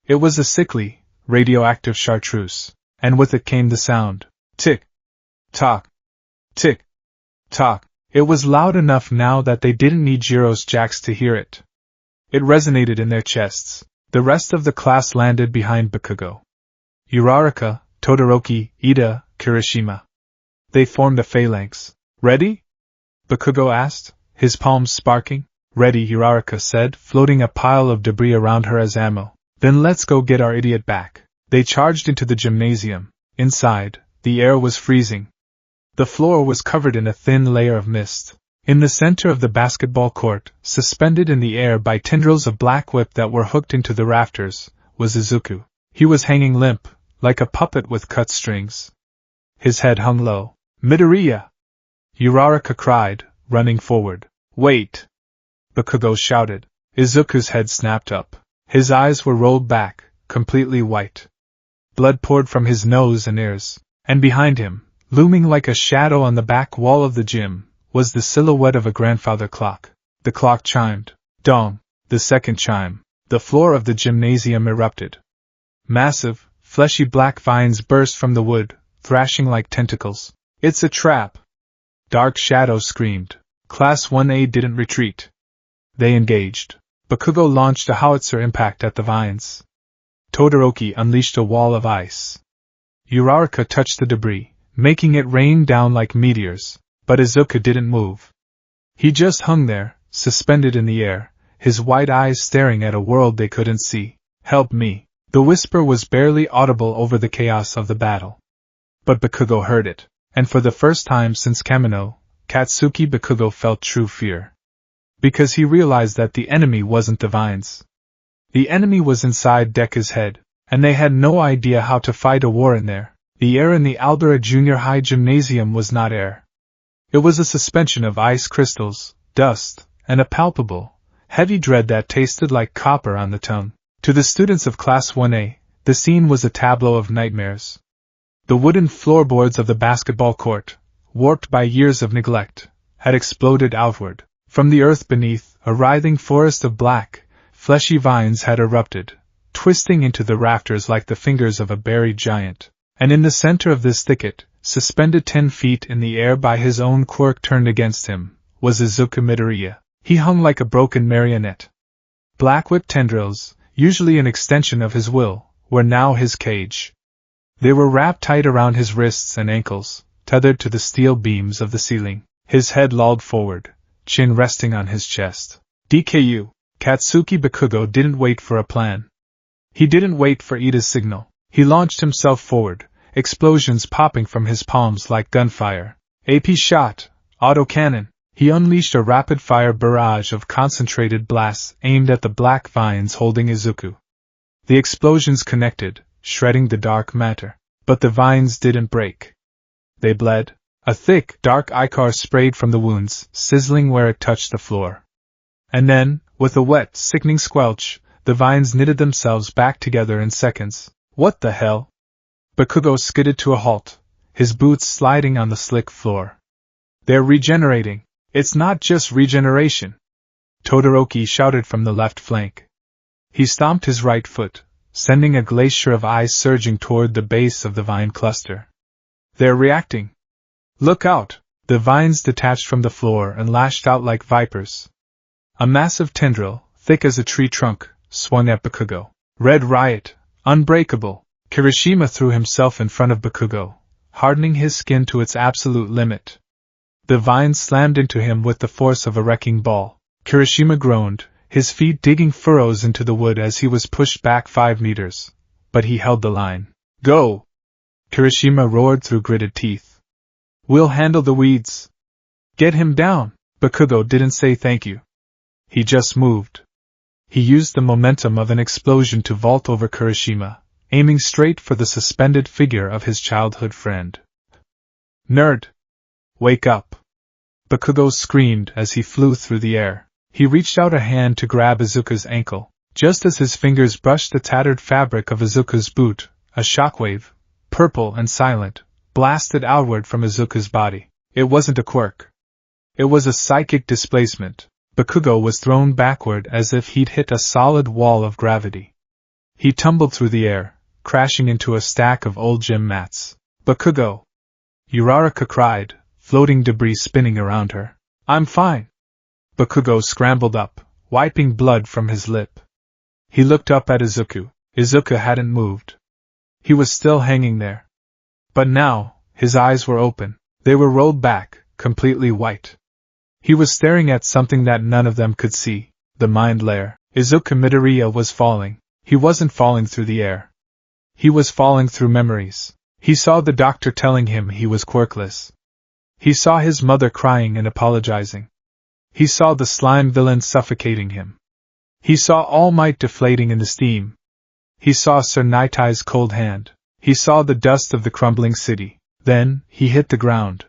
Speaker 1: It was a sickly, radioactive chartreuse, and with it came the sound. Tick. Tock. Tick. Tock. It was loud enough now that they didn't need Jiro's jacks to hear it. It resonated in their chests. The rest of the class landed behind Bakugo. Uraraka, Todoroki, Ida, Kirishima. They formed a phalanx. Ready? Bakugo asked, his palms sparking. Ready, Uraraka said, floating a pile of debris around her as ammo. Then let's go get our idiot back. They charged into the gymnasium. Inside, the air was freezing. The floor was covered in a thin layer of mist. In the center of the basketball court, suspended in the air by tendrils of black whip that were hooked into the rafters, was Izuku. He was hanging limp, like a puppet with cut strings. His head hung low. Midoriya! Uraraka cried, running forward. Wait! Bakugo shouted. Izuku's head snapped up. His eyes were rolled back, completely white. Blood poured from his nose and ears. And behind him, looming like a shadow on the back wall of the gym, was the silhouette of a grandfather clock. The clock chimed. Dong! The second chime. The floor of the gymnasium erupted. Massive, fleshy black vines burst from the wood, thrashing like tentacles. It's a trap! Dark Shadow screamed. Class 1A didn't retreat. They engaged. Bakugo launched a howitzer impact at the vines. Todoroki unleashed a wall of ice. Uraraka touched the debris, making it rain down like meteors, but Izuku didn't move. He just hung there, suspended in the air, his white eyes staring at a world they couldn't see. Help me! The whisper was barely audible over the chaos of the battle. But Bakugo heard it, and for the first time since Kamino, Katsuki Bakugo felt true fear. Because he realized that the enemy wasn't the vines. The enemy was inside Deku's head, and they had no idea how to fight a war in there. The air in the Aldera Junior High Gymnasium was not air. It was a suspension of ice crystals, dust, and a palpable, heavy dread that tasted like copper on the tongue. To the students of Class 1A, the scene was a tableau of nightmares. The wooden floorboards of the basketball court, warped by years of neglect, had exploded outward. From the earth beneath, a writhing forest of black, fleshy vines had erupted, twisting into the rafters like the fingers of a buried giant. And in the center of this thicket, suspended 10 feet in the air by his own quirk turned against him, was Izuku Midoriya. He hung like a broken marionette. Black whip tendrils, usually an extension of his will, were now his cage. They were wrapped tight around his wrists and ankles, tethered to the steel beams of the ceiling. His head lolled forward, chin resting on his chest. DKU. Katsuki Bakugo didn't wait for a plan. He didn't wait for Ida's signal. He launched himself forward, explosions popping from his palms like gunfire. AP shot, autocannon. He unleashed a rapid-fire barrage of concentrated blasts aimed at the black vines holding Izuku. The explosions connected, shredding the dark matter. But the vines didn't break. They bled. A thick, dark ichor sprayed from the wounds, sizzling where it touched the floor. And then, with a wet, sickening squelch, the vines knitted themselves back together in seconds. What the hell? Bakugo skidded to a halt, his boots sliding on the slick floor. They're regenerating. It's not just regeneration, Todoroki shouted from the left flank. He stomped his right foot, sending a glacier of ice surging toward the base of the vine cluster. They're reacting. Look out! The vines detached from the floor and lashed out like vipers. A massive tendril, thick as a tree trunk, swung at Bakugo. Red Riot, unbreakable. Kirishima threw himself in front of Bakugo, hardening his skin to its absolute limit. The vines slammed into him with the force of a wrecking ball. Kirishima groaned, his feet digging furrows into the wood as he was pushed back 5 meters. But he held the line. Go! Kirishima roared through gritted teeth. We'll handle the weeds. Get him down! Bakugo didn't say thank you. He just moved. He used the momentum of an explosion to vault over Kirishima, aiming straight for the suspended figure of his childhood friend. Nerd! Wake up! Bakugo screamed as he flew through the air. He reached out a hand to grab Izuku's ankle. Just as his fingers brushed the tattered fabric of Izuku's boot, a shockwave, purple and silent, blasted outward from Izuku's body. It wasn't a quirk. It was a psychic displacement. Bakugo was thrown backward as if he'd hit a solid wall of gravity. He tumbled through the air, crashing into a stack of old gym mats. Bakugo! Uraraka cried, floating debris spinning around her. I'm fine. Bakugo scrambled up, wiping blood from his lip. He looked up at Izuku. Izuku hadn't moved. He was still hanging there. But now, his eyes were open. They were rolled back, completely white. He was staring at something that none of them could see, the mind layer. Izuku Midoriya was falling. He wasn't falling through the air. He was falling through memories. He saw the doctor telling him he was quirkless. He saw his mother crying and apologizing. He saw the slime villain suffocating him. He saw All Might deflating in the steam. He saw Sir Nitai's cold hand. He saw the dust of the crumbling city. Then, he hit the ground.